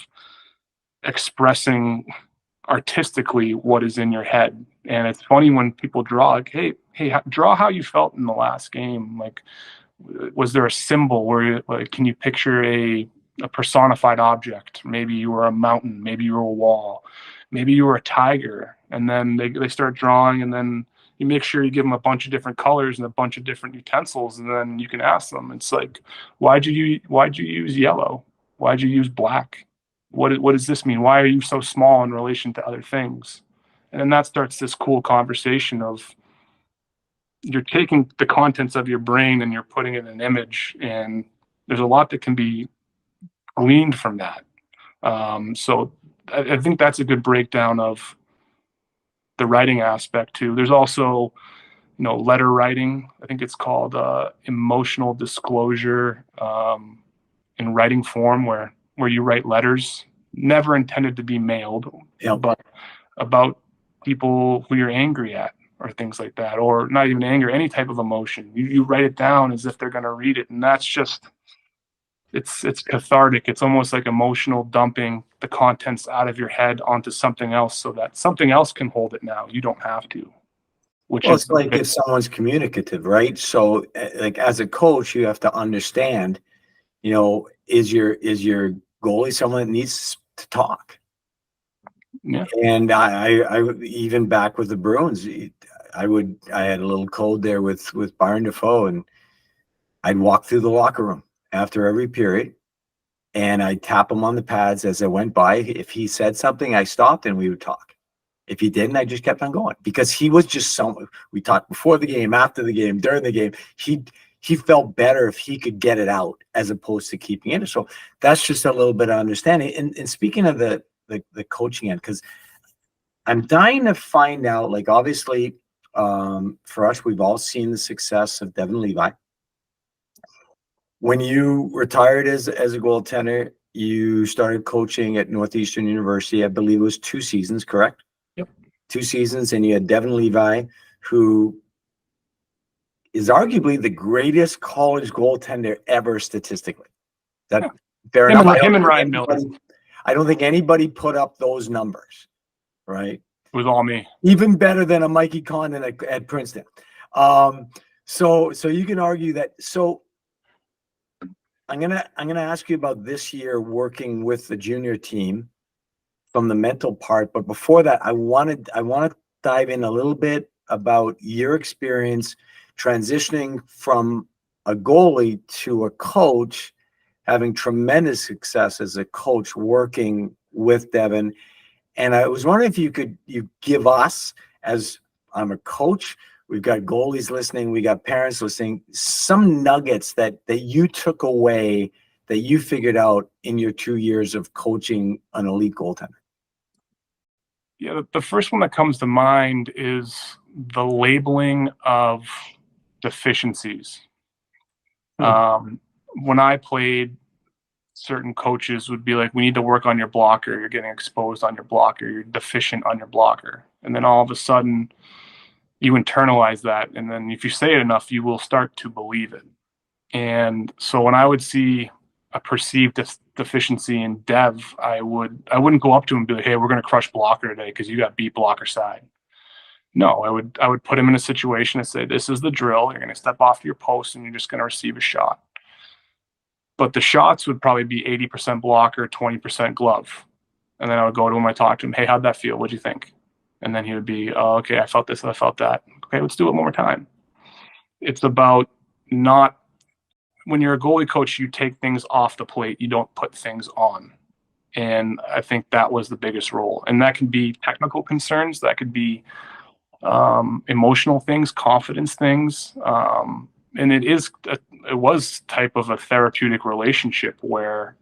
expressing artistically what is in your head. And it's funny when people draw, like, hey, draw how you felt in the last game. Like, was there a symbol where you, like, can you picture a personified object? Maybe you were a mountain, maybe you were a wall, maybe you were a tiger. And then they start drawing, and then you make sure you give them a bunch of different colors and a bunch of different utensils, and then you can ask them. It's like, why'd you use yellow? Why'd you use black? What does this mean? Why are you so small in relation to other things? And then that starts this cool conversation of, you're taking the contents of your brain and you're putting it in an image, and there's a lot that can be gleaned from that. So I think that's a good breakdown of the writing aspect too. There's also, letter writing. I think it's called emotional disclosure in writing form, where you write letters never intended to be mailed, but about people who you're angry at or things like that, or not even anger, any type of emotion. You write it down as if they're going to read it, and that's just, it's cathartic. It's almost like emotional dumping the contents out of your head onto something else, so that something else can hold it now. You don't have to. It's like if someone's communicative, right? So like as a coach, you have to understand, is your goalie someone that needs to talk? Yeah. And I even back with the Bruins, I had a little code there with Byron Defoe, and I'd walk through the locker room after every period, and I'd tap him on the pads as I went by. If he said something, I stopped and we would talk. If he didn't, I just kept on going, because he was just someone. We talked before the game, after the game, during the game. He felt better if he could get it out as opposed to keeping it. So that's just a little bit of understanding. And speaking of the coaching end, because I'm dying to find out, like, obviously, for us, we've all seen the success of Devin Levi. When you retired as a goaltender, you started coaching at Northeastern University. I believe it was 2 seasons, correct? Yep. 2 seasons, and you had Devin Levi, who is arguably the greatest college goaltender ever statistically. That fair enough. Him and Ryan Miller. I don't think anybody put up those numbers, right? It was all me. Even better than a Mikey Condon at Princeton. So you can argue that. So I'm gonna ask you about this year working with the junior team from the mental part. But before that, I want to dive in a little bit about your experience transitioning from a goalie to a coach, having tremendous success as a coach working with Devin. And I was wondering if you give us, as I'm a coach, we've got goalies listening, we got parents listening, some nuggets that you took away, that you figured out in your 2 years of coaching an elite goaltender. Yeah, the first one that comes to mind is the labeling of deficiencies. When I played, certain coaches would be like, we need to work on your blocker. You're getting exposed on your blocker. You're deficient on your blocker. And then all of a sudden you internalize that. And then if you say it enough, you will start to believe it. And so when I would see a perceived deficiency in Dev, I wouldn't go up to him and be like, hey, we're going to crush blocker today because you got beat blocker side. No, I would put him in a situation and say, this is the drill. You're going to step off your post and you're just going to receive a shot. But the shots would probably be 80% blocker, 20% glove. And then I would go to him, I talk to him, hey, how'd that feel? What'd you think? And then he would be, oh, okay, I felt this and I felt that. Okay, let's do it one more time. It's about not, when you're a goalie coach, you take things off the plate. You don't put things on. And I think that was the biggest role. And that can be technical concerns. That could be emotional things, confidence things. And it was type of a therapeutic relationship where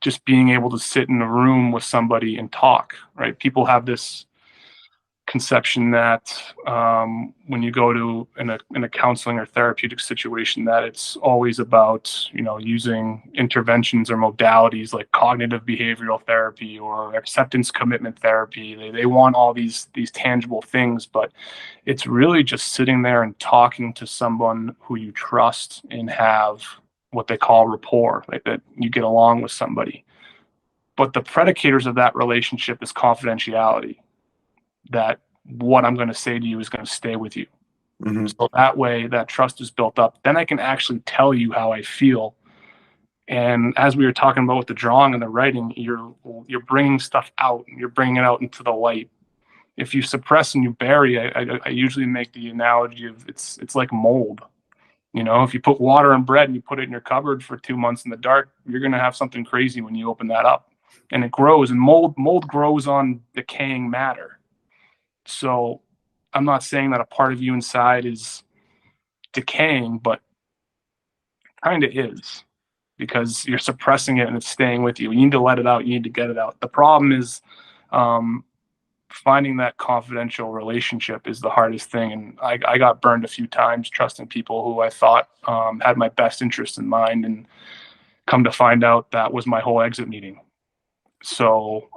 just being able to sit in a room with somebody and talk, right? People have this conception that when you go to in a counseling or therapeutic situation, that it's always about, using interventions or modalities like cognitive behavioral therapy or acceptance commitment therapy. They want all these tangible things, but it's really just sitting there and talking to someone who you trust and have what they call rapport, like that you get along with somebody. But the predicators of that relationship is confidentiality, that what I'm going to say to you is going to stay with you. Mm-hmm. So that way that trust is built up. Then I can actually tell you how I feel. And as we were talking about with the drawing and the writing, you're bringing stuff out, and you're bringing it out into the light. If you suppress and you bury, I usually make the analogy of it's like mold. If you put water on bread and you put it in your cupboard for 2 months in the dark, you're going to have something crazy when you open that up. And it grows, and mold grows on decaying matter. So I'm not saying that a part of you inside is decaying, but kind of is, because you're suppressing it and it's staying with you. You need to let it out. You need to get it out. The problem is finding that confidential relationship is the hardest thing. And I got burned a few times trusting people who I thought had my best interest in mind, and come to find out that was my whole exit meeting. So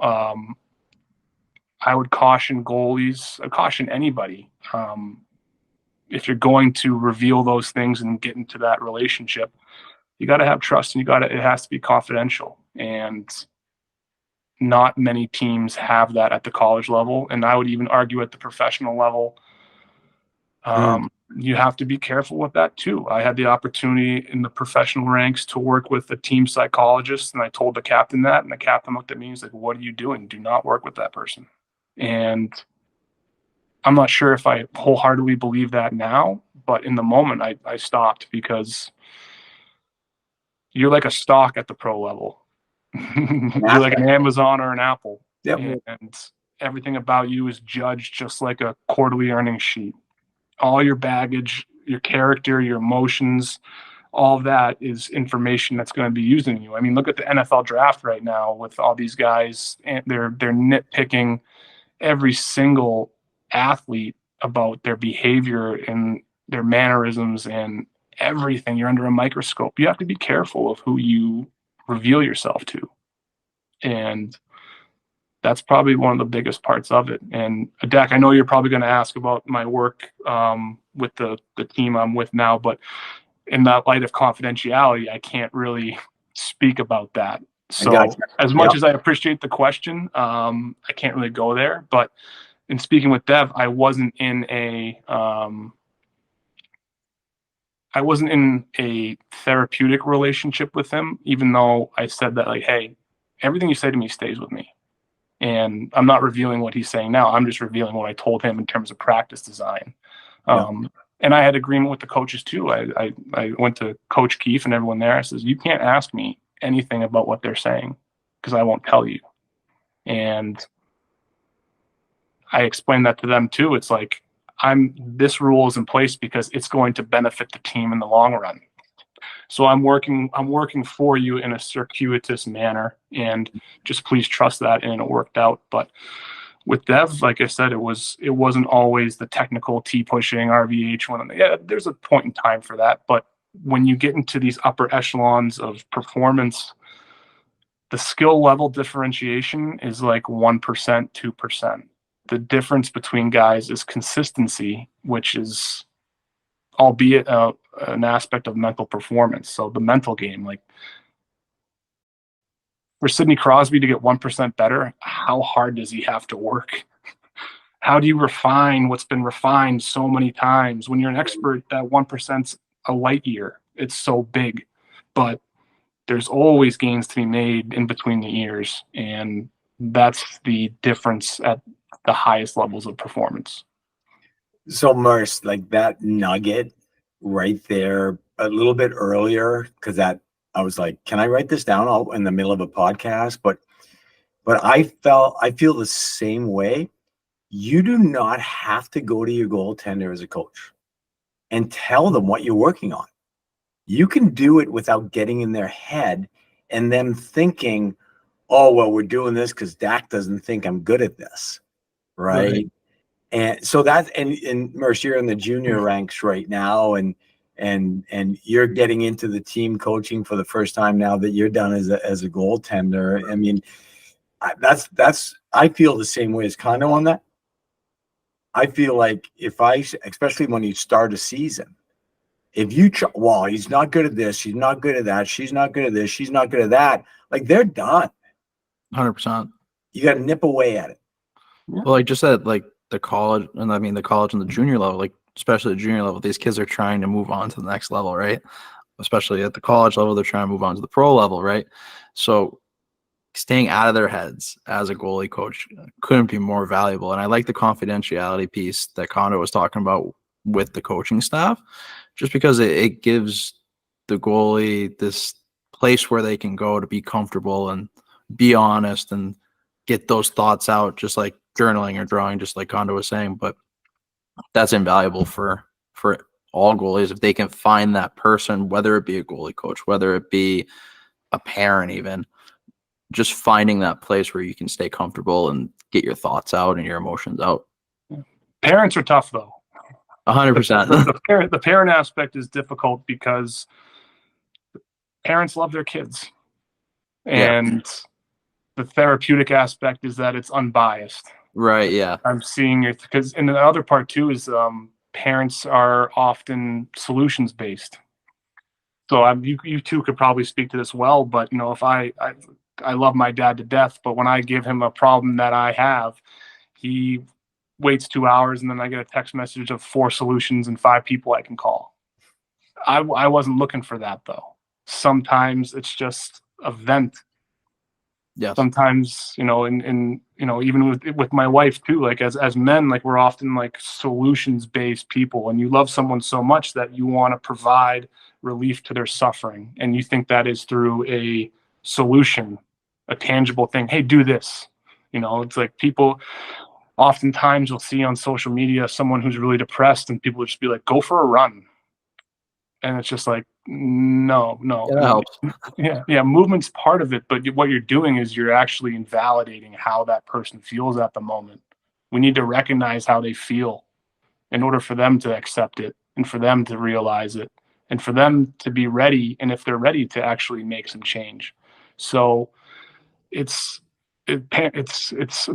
I would caution goalies, caution anybody, if you're going to reveal those things and get into that relationship, you got to have trust, and it has to be confidential. And not many teams have that at the college level. And I would even argue at the professional level, you have to be careful with that too. I had the opportunity in the professional ranks to work with a team psychologist, and I told the captain that, and the captain looked at me and was like, what are you doing? Do not work with that person. And I'm not sure if I wholeheartedly believe that now, but in the moment I stopped, because you're like a stock at the pro level. You're like an Amazon or an Apple. Yep. And everything about you is judged just like a quarterly earnings sheet. All your baggage, your character, your emotions, all of that is information that's going to be used in you. I mean, look at the NFL draft right now with all these guys, and they're nitpicking every single athlete about their behavior and their mannerisms and everything. You're under a microscope. You have to be careful of who you reveal yourself to. And that's probably one of the biggest parts of it. And Adak, I know you're probably going to ask about my work with the team I'm with now, but in that light of confidentiality, I can't really speak about that. So as much as I appreciate the question, I can't really go there. But in speaking with Dev, I wasn't in a therapeutic relationship with him, even though I said that, like, hey, everything you say to me stays with me. And I'm not revealing what he's saying now. I'm just revealing what I told him in terms of practice design. And I had agreement with the coaches too. I went to Coach Keefe and everyone there. I says, you can't ask me anything about what they're saying because I won't tell you. And I explained that to them too. It's like, this rule is in place because it's going to benefit the team in the long run. So I'm working for you in a circuitous manner, and just please trust that. And it worked out. But with Dev, like I said, it wasn't always the technical T pushing RVH. There's a point in time for that. But when you get into these upper echelons of performance, the skill level differentiation is like 1%, 2%. The difference between guys is consistency, which is albeit an aspect of mental performance. So the mental game, like for Sidney Crosby to get 1% better, how hard does he have to work? How do you refine what's been refined so many times? When you're an expert, that 1%'s a light year. It's so big, but there's always gains to be made in between the ears. And that's the difference at the highest levels of performance. So Merce, like that nugget right there a little bit earlier, because that I was like, can I write this down all in the middle of a podcast? But I feel the same way. You do not have to go to your goaltender as a coach and tell them what you're working on. You can do it without getting in their head and them thinking, oh, well, we're doing this because Dak doesn't think I'm good at this. Right. And so that, and Merce, you're in the junior ranks right now, and you're getting into the team coaching for the first time now that you're done as a goaltender. I mean, I feel the same way as Condon on that. I feel like especially when you start a season, if you, he's not good at this, he's not good at that, she's not good at this, she's not good at that, like they're done. 100%. You got to nip away at it. Well, like just at like the college, and I mean the college and the junior level, like especially the junior level, these kids are trying to move on to the next level, right? Especially at the college level, they're trying to move on to the pro level, right? So staying out of their heads as a goalie coach couldn't be more valuable. And I like the confidentiality piece that Condon was talking about with the coaching staff, just because it gives the goalie this place where they can go to be comfortable and be honest and get those thoughts out, just like journaling or drawing, just like Condon was saying. But that's invaluable for all goalies if they can find that person, whether it be a goalie coach, whether it be a parent, even just finding that place where you can stay comfortable and get your thoughts out and your emotions out. Parents are tough though. 100%. The parent aspect is difficult because parents love their kids, and the therapeutic aspect is that it's unbiased. Right. Yeah. I'm seeing it because, and the other part too is parents are often solutions based. So you two could probably speak to this well, but you know, if I love my dad to death, but when I give him a problem that I have, he waits 2 hours and then I get a text message of 4 solutions and 5 people I can call. I wasn't looking for that though. Sometimes it's just a vent. Yeah. Sometimes, you know, and you know, even with my wife too, like as men, like we're often like solutions based people, and you love someone so much that you want to provide relief to their suffering, and you think that is through a solution, a tangible thing. Hey, do this. You know, it's like people oftentimes will see on social media someone who's really depressed, and people will just be like, go for a run. And it's just like, no. Yeah, that helps. Yeah, movement's part of it, but what you're doing is you're actually invalidating how that person feels at the moment. We need to recognize how they feel in order for them to accept it, and for them to realize it, and for them to be ready, and if they're ready, to actually make some change. So it's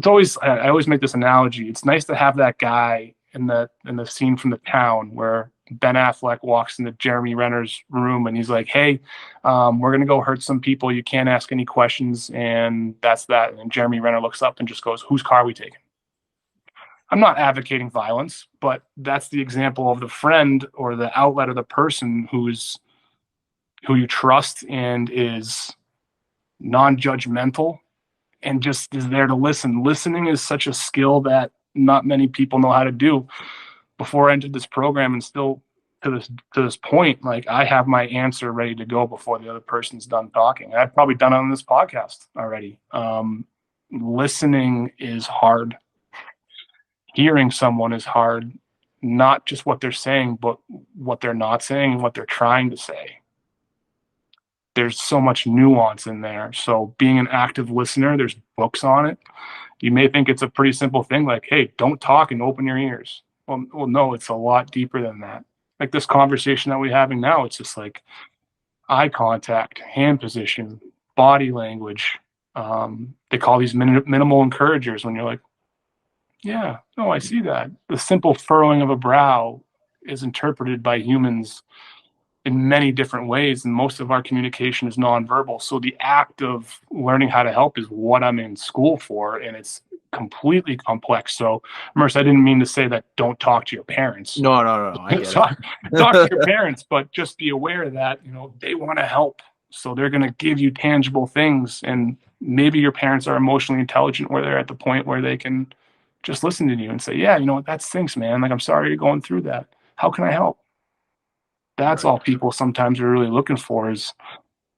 always, I always make this analogy. It's nice to have that guy in the scene from The Town where Ben Affleck walks into Jeremy Renner's room and he's like, hey, we're going to go hurt some people. You can't ask any questions. And that's that. And Jeremy Renner looks up and just goes, whose car are we taking? I'm not advocating violence, but that's the example of the friend or the outlet of the person who you trust and is non-judgmental and just is there to listen. Listening is such a skill that not many people know how to do. before I entered this program, and still to this point, like I have my answer ready to go before the other person's done talking. I've probably done it on this podcast already. Listening is hard. Hearing someone is hard, not just what they're saying, but what they're not saying and what they're trying to say. There's so much nuance in there. So being an active listener, there's books on it. You may think it's a pretty simple thing, like, hey, don't talk and open your ears. Well, no, it's a lot deeper than that. Like this conversation that we're having now, it's just like eye contact, hand position, body language. They call these minimal encouragers when you're like, yeah, no, I see that. The simple furrowing of a brow is interpreted by humans in many different ways, and most of our communication is nonverbal. So the act of learning how to help is what I'm in school for, and it's completely complex. So, Merce, I didn't mean to say that don't talk to your parents. No, I get talk to your parents, but just be aware that, you know, they want to help. So they're going to give you tangible things, and maybe your parents are emotionally intelligent where they're at the point where they can just listen to you and say, yeah, you know what, that stinks, man. Like, I'm sorry you're going through that. How can I help? That's all people sometimes are really looking for, is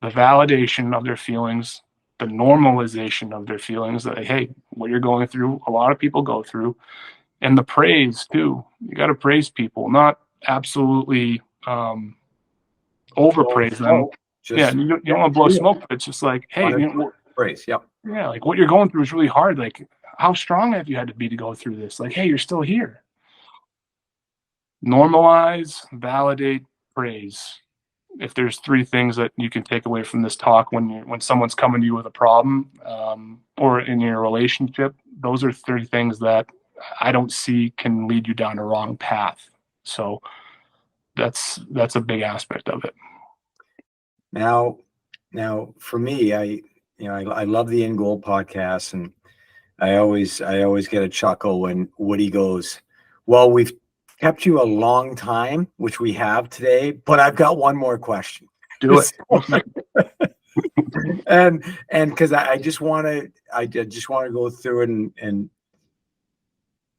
the validation of their feelings, the normalization of their feelings, that, hey, what you're going through, a lot of people go through, and the praise too. You got to praise people, not absolutely overpraise them. Just, you don't want to blow smoke, but it's just like, hey, you know, praise. Yep. Yeah, like what you're going through is really hard. Like, how strong have you had to be to go through this? Like, hey, you're still here. Normalize, validate, praise. If there's three things that you can take away from this talk when someone's coming to you with a problem, or in your relationship, those are three things that I don't see can lead you down a wrong path. So that's a big aspect of it. Now for me, I love the In Goal podcast, and I always get a chuckle when Woody goes, well, we've kept you a long time, which we have today, but I've got one more question. Do it. and because I just want to go through it, and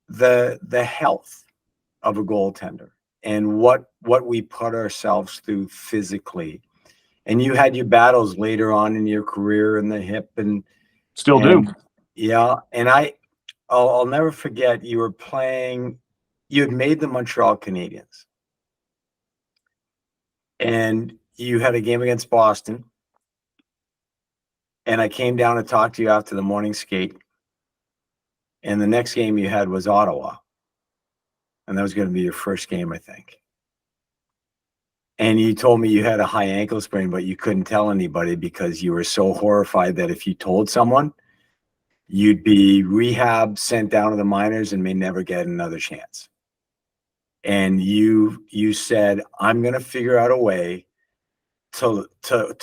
the health of a goaltender and what we put ourselves through physically. And you had your battles later on in your career in the hip, and still do. Yeah. And I'll never forget, you were playing, you had made the Montreal Canadiens, and you had a game against Boston. And I came down to talk to you after the morning skate. And the next game you had was Ottawa. And that was going to be your first game, I think. And you told me you had a high ankle sprain, but you couldn't tell anybody because you were so horrified that if you told someone, you'd be rehab, sent down to the minors, and may never get another chance. And you said, I'm going to figure out a way to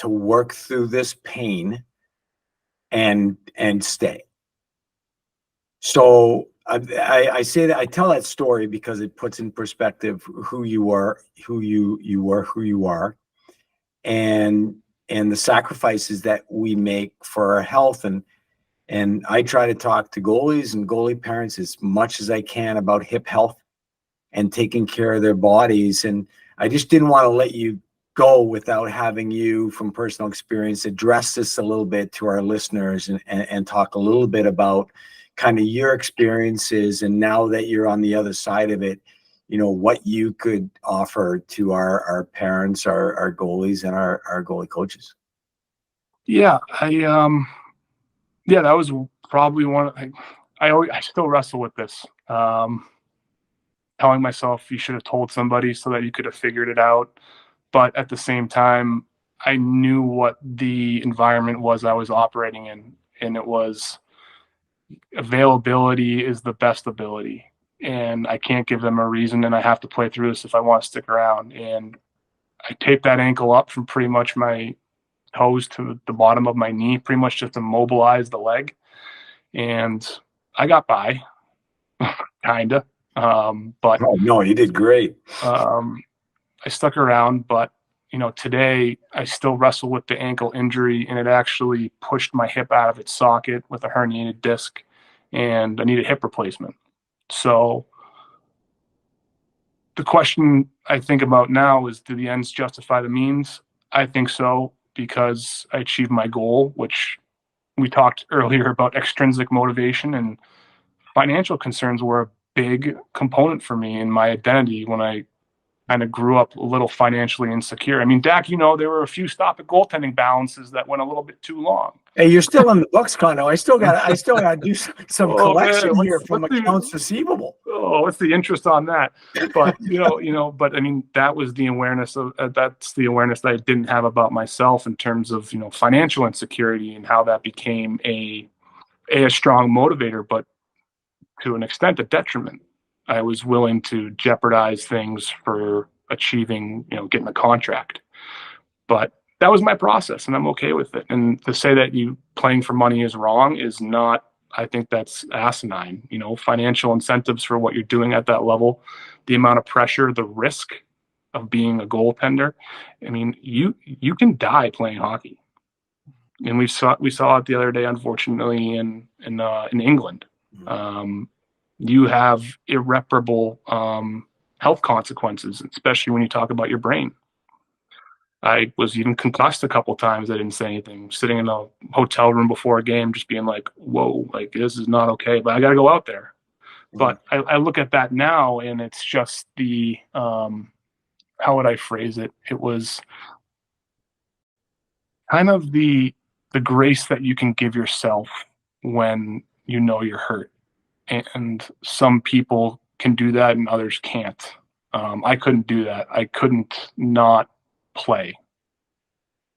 work through this pain and stay. So I say that, I tell that story because it puts in perspective who you are, who you are, and the sacrifices that we make for our health. And I try to talk to goalies and goalie parents as much as I can about hip health and taking care of their bodies. And I just didn't want to let you go without having you, from personal experience, address this a little bit to our listeners, and talk a little bit about kind of your experiences, and now that you're on the other side of it, you know, what you could offer to our parents, our goalies, and our goalie coaches. Yeah, that was probably one. I still wrestle with this. Telling myself you should have told somebody so that you could have figured it out. But at the same time, I knew what the environment was I was operating in, and it was availability is the best ability. And I can't give them a reason, and I have to play through this if I want to stick around. And I taped that ankle up from pretty much my toes to the bottom of my knee, pretty much just to mobilize the leg. And I got by, kind of. But no, you did great. I stuck around, but you know, today I still wrestle with the ankle injury, and it actually pushed my hip out of its socket with a herniated disc, and I needed hip replacement. So the question I think about now is, do the ends justify the means? I think so, because I achieved my goal, which we talked earlier about extrinsic motivation, and financial concerns were a big component for me in my identity when I kind of grew up a little financially insecure. I mean, Dak, there were a few stop at goaltending balances that went a little bit too long. Hey, you're still in the books, Condo. I still got to do some collection man, here from accounts receivable. Oh, what's the interest on that? But but I mean, that was the awareness of that's the awareness that I didn't have about myself in terms of financial insecurity, and how that became a strong motivator, but to an extent a detriment. I was willing to jeopardize things for achieving, getting a contract. But that was my process, and I'm okay with it. And to say that you playing for money is wrong is not, I think that's asinine. Financial incentives for what you're doing at that level, the amount of pressure, the risk of being a goaltender. I mean, you can die playing hockey. And we saw it the other day, unfortunately, in England. You have irreparable health consequences, especially when you talk about your brain. I was even concussed a couple of times. I didn't say anything. Sitting in a hotel room before a game, just being like, "Whoa, like this is not okay." But I got to go out there. But I look at that now, and it's just the how would I phrase it? It was kind of the grace that you can give yourself when you're hurt. And some people can do that and others can't. I couldn't do that. I couldn't not play.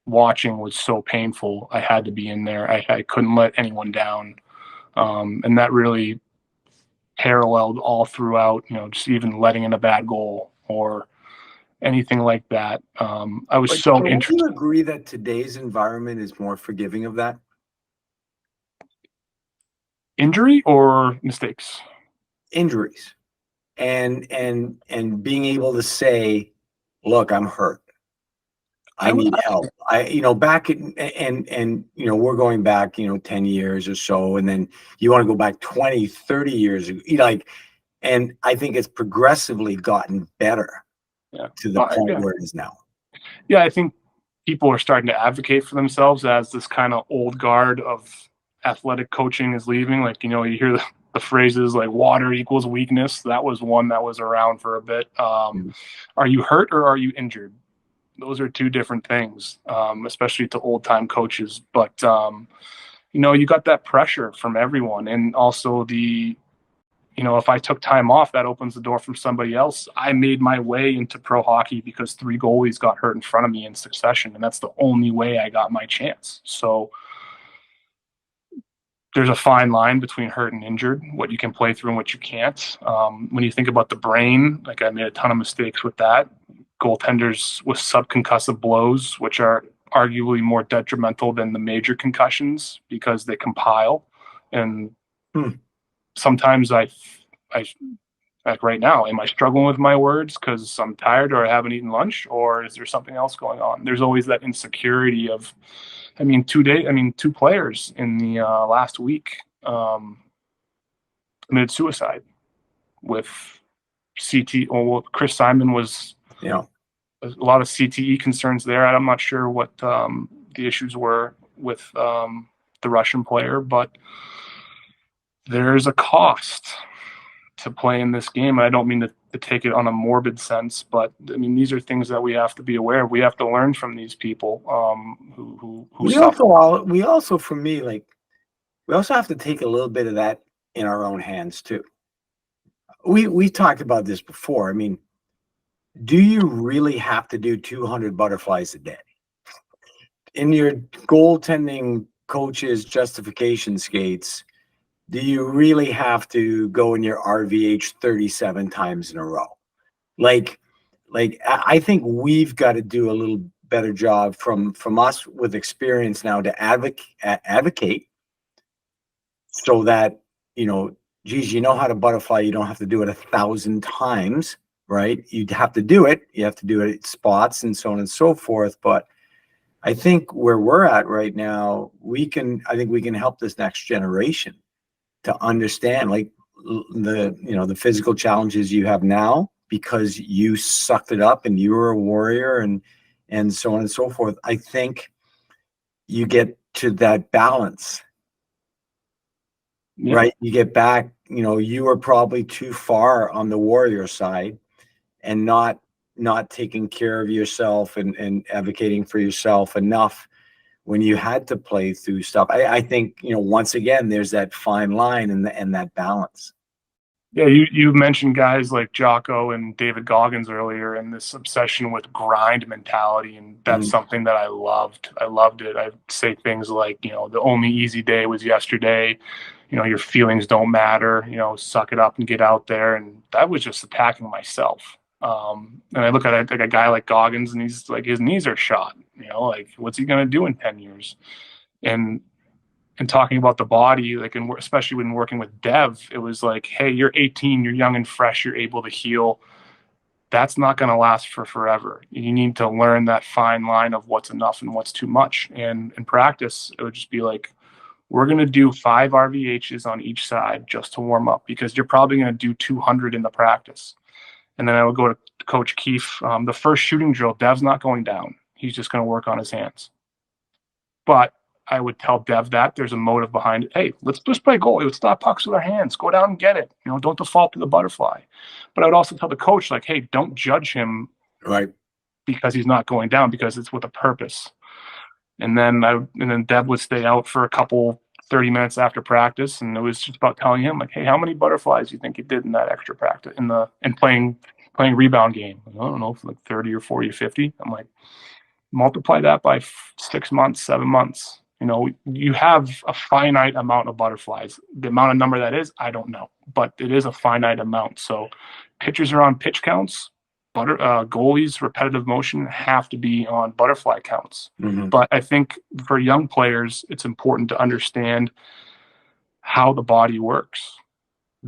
Watching was so painful. I had to be in there. I couldn't let anyone down. And that really paralleled all throughout, just even letting in a bad goal or anything like that. I was so interested. Do you agree that today's environment is more forgiving of that? Injury or mistakes? Injuries, and being able to say, "Look, I'm hurt. I need help." Back and we're going back 10 years or so, and then you want to go back 20, 30 years, and I think it's progressively gotten better to the point where it is now. Yeah, I think people are starting to advocate for themselves as this kind of old guard of athletic coaching is leaving. Like, you hear the phrases like water equals weakness. That was one that was around for a bit. Are you hurt or are you injured? Those are two different things, especially to old time coaches. But, you got that pressure from everyone. And also if I took time off, that opens the door from somebody else. I made my way into pro hockey because 3 goalies got hurt in front of me in succession. And that's the only way I got my chance. So there's a fine line between hurt and injured, what you can play through and what you can't. When you think about the brain, like I made a ton of mistakes with that. Goaltenders with subconcussive blows, which are arguably more detrimental than the major concussions because they compile. And sometimes I like right now, am I struggling with my words because I'm tired or I haven't eaten lunch, or is there something else going on? There's always that insecurity of, 2 players in the last week committed suicide with CT. Well, Chris Simon was, a lot of CTE concerns there. I'm not sure what the issues were with the Russian player, but there's a cost to play in this game. I don't mean to take it on a morbid sense, but these are things that we have to be aware of. We have to learn from these people who suffer. We also, for me, we also have to take a little bit of that in our own hands too. We talked about this before. Do you really have to do 200 butterflies a day? In your goaltending coach's justification skates, do you really have to go in your RVH 37 times in a row? I think we've got to do a little better job from us with experience now to advocate so that, geez, how to butterfly. You don't have to do it 1,000 times, right? You'd have to do it. You have to do it at spots and so on and so forth. But I think where we're at right now, I think we can help this next generation to understand the physical challenges you have now because you sucked it up and you were a warrior and so on and so forth. I think you get to that balance, right? You get back, you were probably too far on the warrior side and not taking care of yourself and advocating for yourself enough when you had to play through stuff. I think, once again, there's that fine line and that balance. Yeah, you mentioned guys like Jocko and David Goggins earlier, and this obsession with grind mentality, and that's something that I loved. I loved it. I'd say things like, the only easy day was yesterday. Your feelings don't matter. Suck it up and get out there. And that was just attacking myself. And I look at it like a guy like Goggins, and he's like, his knees are shot. Like, what's he gonna do in 10 years? And talking about the body, like, and especially when working with Dev, it was like, hey, you're 18, you're young and fresh, you're able to heal. That's not going to last for forever. You need to learn that fine line of what's enough and what's too much. And in practice, it would just be like, we're going to do 5 RVHs on each side just to warm up, because you're probably going to do 200 in the practice. And then I would go to Coach Keefe. The first shooting drill, Dev's not going down. He's just going to work on his hands. But I would tell Dev that there's a motive behind it. Hey, let's just play goalie. Let's stop pucks with our hands. Go down and get it. Don't default to the butterfly. But I would also tell the coach, like, hey, don't judge him right because he's not going down, because it's with a purpose. And then Dev would stay out for a couple 30 minutes after practice, and it was just about telling him, like, hey, how many butterflies do you think you did in that extra practice and playing rebound game? I don't know, like 30 or 40 or 50. I'm like, multiply that by 6 months, 7 months. You have a finite amount of butterflies. The amount of number that is, I don't know, but it is a finite amount. So pitchers are on pitch counts. Goalies, repetitive motion, have to be on butterfly counts. But I think for young players, it's important to understand how the body works.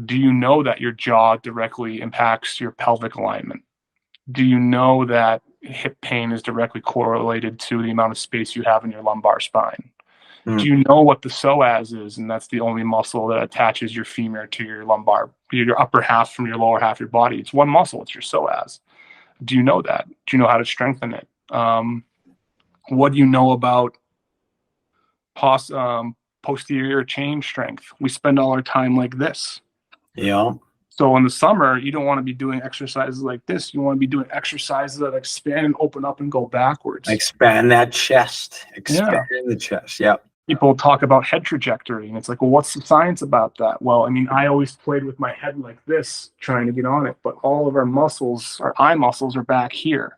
Do you know that your jaw directly impacts your pelvic alignment? Do you know that hip pain is directly correlated to the amount of space you have in your lumbar spine? Do you know what the psoas is? And that's the only muscle that attaches your femur to your lumbar, your upper half from your lower half of your body. It's one muscle. It's your psoas. Do you know that? Do you know how to strengthen it? What do you know about posterior chain strength? We spend all our time like this. Yeah. So in the summer, you don't want to be doing exercises like this. You want to be doing exercises that expand and open up and go backwards. Expand that chest. Expand the chest. Yeah. People talk about head trajectory, and it's like, well, what's the science about that? Well, I mean, I always played with my head like this, trying to get on it, but all of our muscles, our eye muscles, are back here.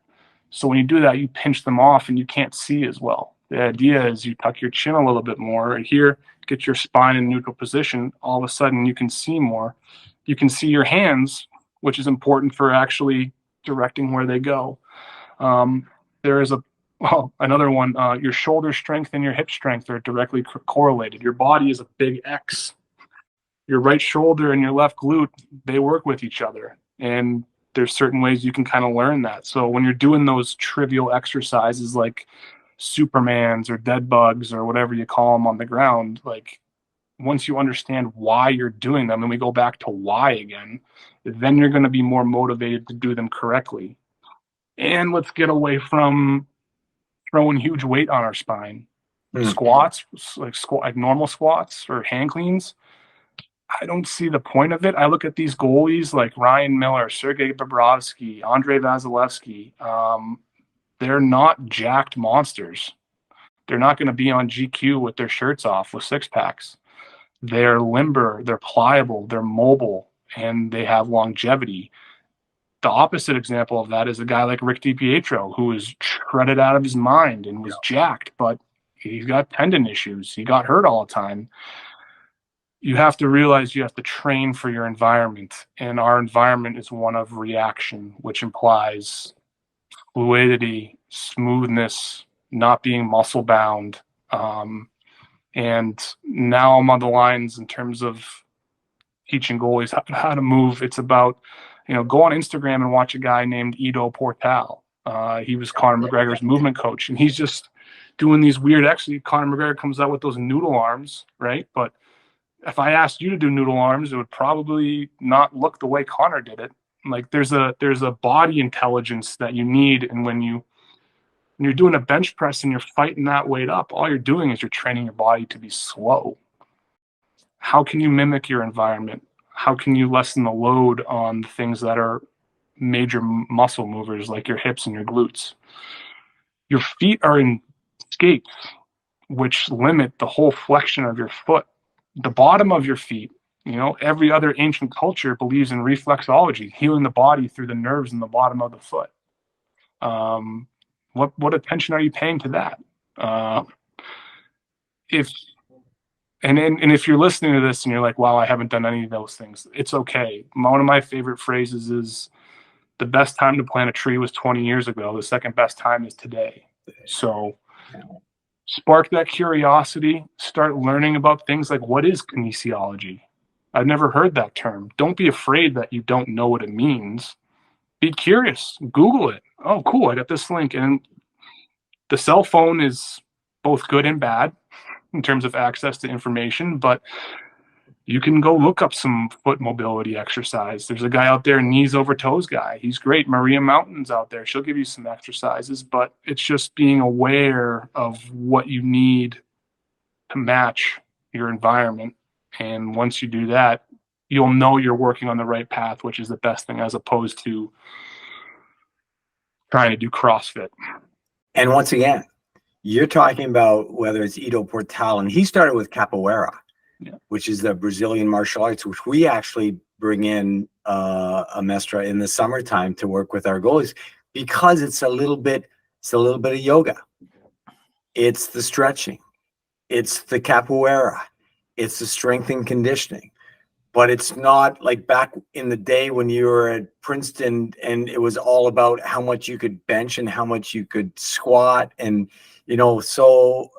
So when you do that, you pinch them off and you can't see as well. The idea is you tuck your chin a little bit more right here, get your spine in neutral position. All of a sudden, you can see more. You can see your hands, which is important for actually directing where they go. There is another one, your shoulder strength and your hip strength are directly correlated. Your body is a big X. Your right shoulder and your left glute, they work with each other. And there's certain ways you can kind of learn that. So when you're doing those trivial exercises like Supermans or dead bugs or whatever you call them on the ground, like, once you understand why you're doing them, and we go back to why again, then you're going to be more motivated to do them correctly. And let's get away from throwing huge weight on our spine. Squats, like normal squats or hand cleans, I don't see the point of it. I look at these goalies like Ryan Miller, Sergei Bobrovsky, Andrei Vasilevsky. They're not jacked monsters. They're not going to be on GQ with their shirts off with six packs. They're limber, they're pliable, they're mobile, and they have longevity. The opposite example of that is a guy like Rick DiPietro, who is shredded out of his mind and was jacked, but he's got tendon issues. He got hurt all the time. You have to realize you have to train for your environment, and our environment is one of reaction, which implies fluidity, smoothness, not being muscle bound. And now I'm on the lines in terms of teaching goalies how to move. It's about, go on Instagram and watch a guy named Ido Portal. He was Conor McGregor's movement coach, and he's just doing these weird, actually, Conor McGregor comes out with those noodle arms, right? But if I asked you to do noodle arms, it would probably not look the way Conor did it. Like there's a body intelligence that you need, and when you're doing a bench press and you're fighting that weight up, all you're doing is you're training your body to be slow. How can you mimic your environment? How can you lessen the load on the things that are major muscle movers like your hips and your glutes? Your feet are in skates, which limit the whole flexion of your foot. The bottom of your feet, every other ancient culture believes in reflexology, healing the body through the nerves in the bottom of the foot. What attention are you paying to that? If you're listening to this and you're like, wow, I haven't done any of those things, it's okay. One of my favorite phrases is, the best time to plant a tree was 20 years ago. The second best time is today. So spark that curiosity, start learning about things like, what is kinesiology? I've never heard that term. Don't be afraid that you don't know what it means. Be curious, Google it. Oh, cool, I got this link. And the cell phone is both good and bad in terms of access to information, but you can go look up some foot mobility exercise. There's a guy out there, knees over toes guy. He's great. Maria Mountain's out there. She'll give you some exercises, but it's just being aware of what you need to match your environment. And once you do that, you'll know you're working on the right path, which is the best thing, as opposed to trying to do CrossFit. And once again, you're talking about whether it's Ido Portal, and he started with capoeira, which is the Brazilian martial arts, which we actually bring in a mestra in the summertime to work with our goalies, because it's a little bit of yoga. It's the stretching, it's the capoeira, it's the strength and conditioning. But it's not like back in the day when you were at Princeton and it was all about how much you could bench and how much you could squat. And, so,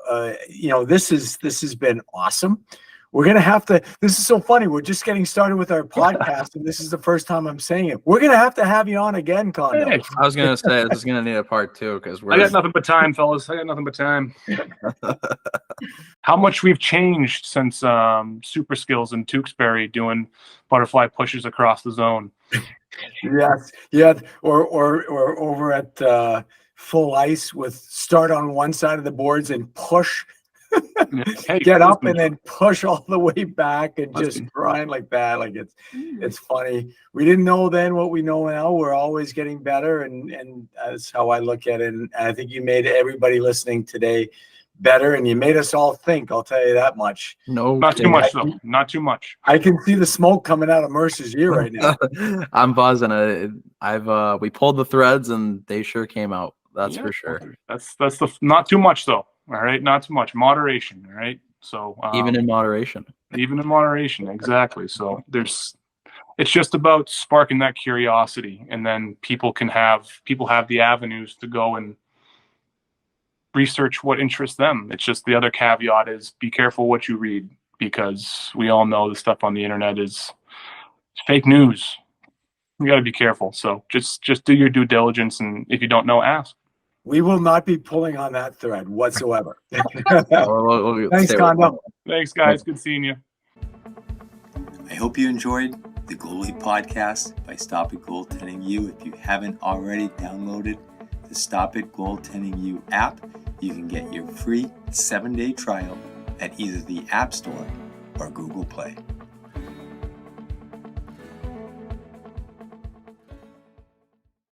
this has been awesome. We're going to have to, this is so funny. We're just getting started with our podcast, and this is the first time I'm saying it. We're going to have you on again, Condon. Hey, I was going to say, this is going to need a part 2, because I got nothing but time, fellas. I got nothing but time. How much we've changed since Super Skills in Tewksbury doing butterfly pushes across the zone. Yes. Yeah. Or over at Full Ice with start on one side of the boards and push. Hey, get up and then push all the way back and just grind like that. Like it's funny. We didn't know then what we know now. We're always getting better, and that's how I look at it. And I think you made everybody listening today better, and you made us all think. I'll tell you that much. No, not too much though. Not too much. I can see the smoke coming out of Mercer's ear right now. I'm buzzing. We pulled the threads and they sure came out. That's for sure. That's the not too much though. All right, not too much. Moderation. All right. So even in moderation. Even in moderation, exactly. So it's just about sparking that curiosity, and then people have the avenues to go and research what interests them. It's just, the other caveat is, be careful what you read, because we all know the stuff on the internet is fake news. You got to be careful. So just do your due diligence, and if you don't know, ask. We will not be pulling on that thread whatsoever. Thanks, Condon. Thanks, guys. Good seeing you. I hope you enjoyed the Goalie podcast by Stop It Goaltending U. If you haven't already downloaded the Stop It Goaltending U app, you can get your free 7-day trial at either the App Store or Google Play.